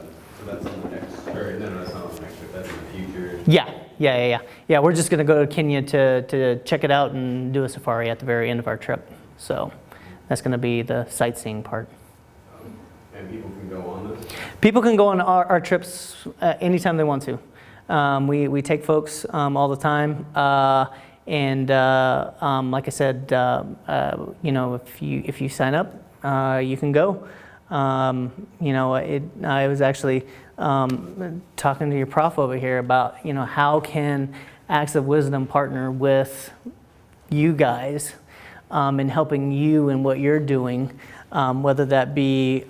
that's on the next, or no, that's not on the next trip. That's in the future. Yeah. We're just gonna go to Kenya to check it out and do a safari at the very end of our trip. So that's gonna be the sightseeing part. And people can go on this? People can go on our trips anytime they want to. We take folks all the time, and like I said, if you sign up, you can go. I was actually talking to your prof over here about how can Acts of Wisdom partner with you guys in helping you in what you're doing, whether that be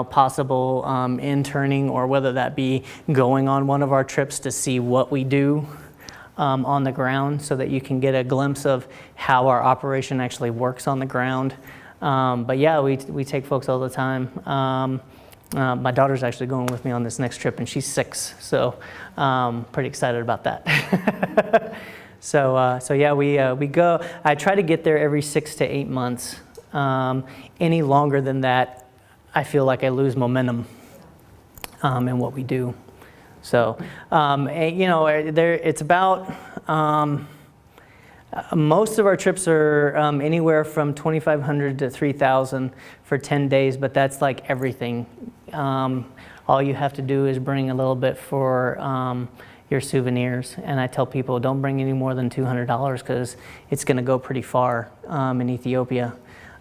possible interning, or whether that be going on one of our trips to see what we do on the ground, so that you can get a glimpse of how our operation actually works on the ground. But yeah, we take folks all the time. My daughter's actually going with me on this next trip, and she's 6, so pretty excited about that. So yeah, we go. I try to get there every 6 to 8 months. Any longer than that, I feel like I lose momentum in what we do. So, it's about, most of our trips are anywhere from 2,500 to 3,000 for 10 days, but that's like everything. All you have to do is bring a little bit for your souvenirs, and I tell people don't bring any more than $200 because it's going to go pretty far in Ethiopia.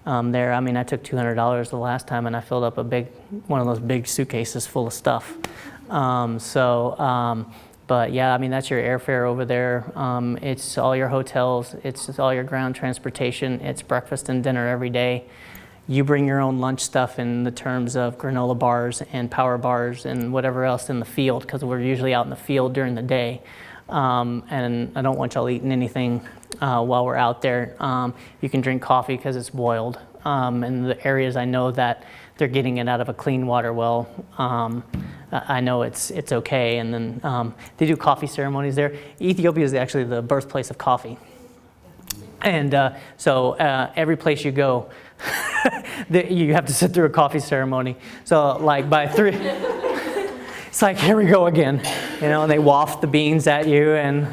I took $200 the last time, and I filled up one of those big suitcases full of stuff. But yeah, that's your airfare over there. It's all your hotels. It's all your ground transportation. It's breakfast and dinner every day. You bring your own lunch stuff in the terms of granola bars and power bars and whatever else in the field, because we're usually out in the field during the day. And I don't want y'all eating anything while we're out there. You can drink coffee because it's boiled. In the areas I know that they're getting it out of a clean water well, I know it's okay. And then they do coffee ceremonies there. Ethiopia is actually the birthplace of coffee. And so every place you go, you have to sit through a coffee ceremony. So like by 3, it's like, here we go again. And they waft the beans at you, and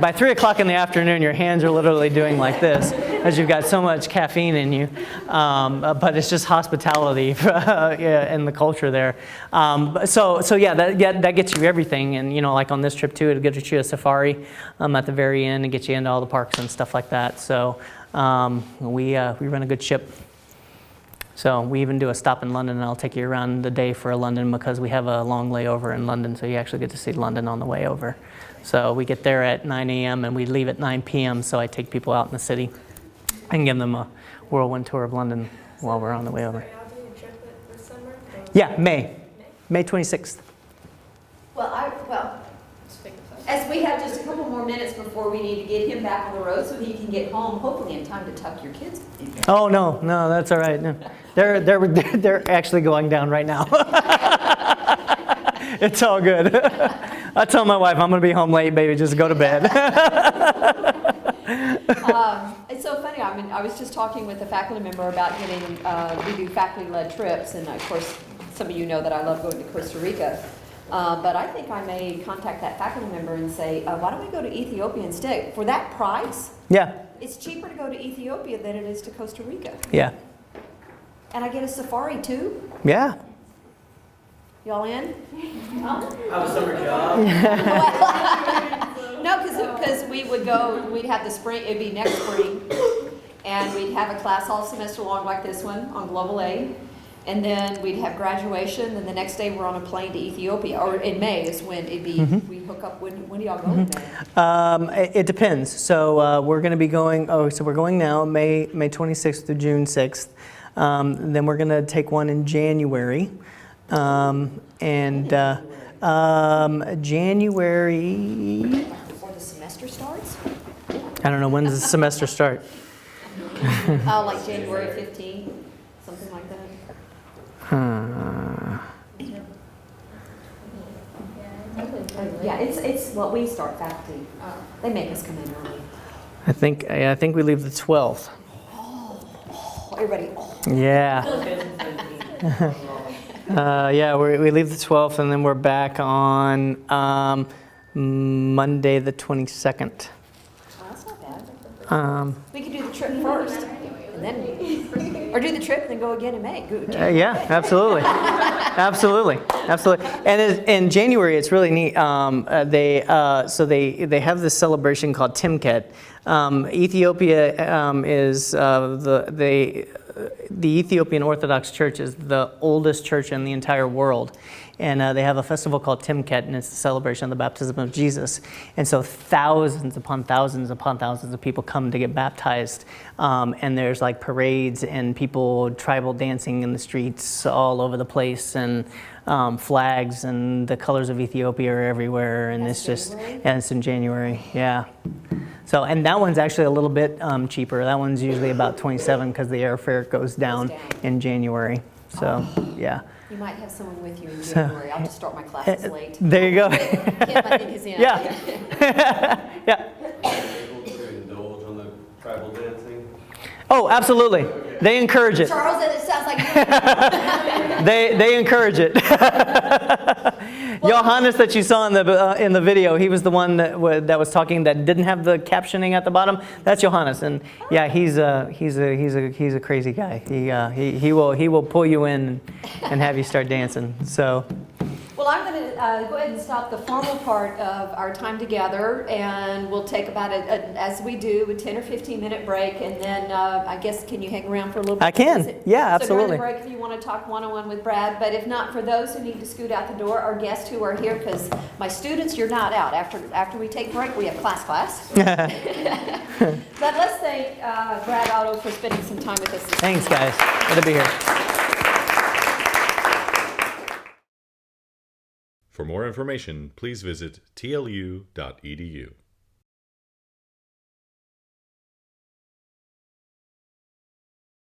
by 3 o'clock in the afternoon, your hands are literally doing like this, as you've got so much caffeine in you. But it's just hospitality in the culture there. So yeah, that gets you everything. And like on this trip too, it'll get you a safari at the very end and get you into all the parks and stuff like that. So we run a good ship. So we even do a stop in London, and I'll take you around the day for London because we have a long layover in London, so you actually get to see London on the way over. So we get there at 9 a.m. and we leave at 9 p.m., so I take people out in the city and give them a whirlwind tour of London. while we're on the way over. Are y'all doing a trip this summer? Or- Yeah, May 26th. Well, as we have just a couple more minutes before we need to get him back on the road so he can get home, hopefully in time to tuck your kids in. Oh, no, that's all right. No. They're actually going down right now. It's all good. I tell my wife, I'm going to be home late, baby, just go to bed. It's so funny. I mean, I was just talking with a faculty member about getting, we do faculty-led trips, and of course, some of you know that I love going to Costa Rica. But I think I may contact that faculty member and say, why don't we go to Ethiopia instead? For that price, Yeah, it's cheaper to go to Ethiopia than it is to Costa Rica. yeah, And I get a safari too. yeah. Y'all in? Have a summer job. No, because we would go, we'd have the spring, it'd be next spring, and we'd have a class all semester long like this one on Global Aid, and then we'd have graduation, and the next day we're on a plane to Ethiopia, or in May is when it'd be, we hook up, when do y'all go in May? It depends. So we're going to be going, so we're going now, May 26th through June 6th. Then we're going to take one in January. January, Before the semester starts? I don't know, when does the semester start? Like January 15th, something like that. Yeah, it's what we start faculty. They make us come in early. I think we leave the 12th. Everybody, Yeah. Yeah, we leave the 12th and then we're back on Monday the 22nd. well, that's not bad. We could do the trip first, and then, or do the trip, then go again in May. Good. Yeah, absolutely. Absolutely. And in January, it's really neat. They have this celebration called Timket. Ethiopia is the Ethiopian Orthodox Church is the oldest church in the entire world. And they have a festival called Timket, and it's the celebration of the baptism of Jesus. And so thousands upon thousands of people come to get baptized. And there's like parades and people tribal dancing in the streets all over the place, and flags and the colors of Ethiopia are everywhere. And That's it's just, January? and it's in January, yeah. So, and that one's actually a little bit cheaper. That one's usually about $27 because the airfare goes down in January. So, yeah. You might have someone with you in January. I'll just start my classes late. There you go. Kim, I think, is in. Yeah. Yeah. Able to indulge on the tribal dancing? Oh, absolutely. They encourage it. Charles, it sounds like They encourage it. Johannes that you saw in the video, he was the one that was talking that didn't have the captioning at the bottom. That's Johannes, and yeah, he's a crazy guy. He will pull you in and have you start dancing. So. Well, I'm going to go ahead and stop the formal part of our time together, and we'll take about, as we do, a 10 or 15-minute break, and then I guess, can you hang around for a little bit? I can. Yeah, absolutely. So during the break, if you want to talk one-on-one with Brad, but if not, for those who need to scoot out the door, our guests who are here, because my students, you're not out. After we take break, we have class. But let's thank Brad Otto for spending some time with us. Thanks, guys. Good to be here. For more information, please visit tlu.edu.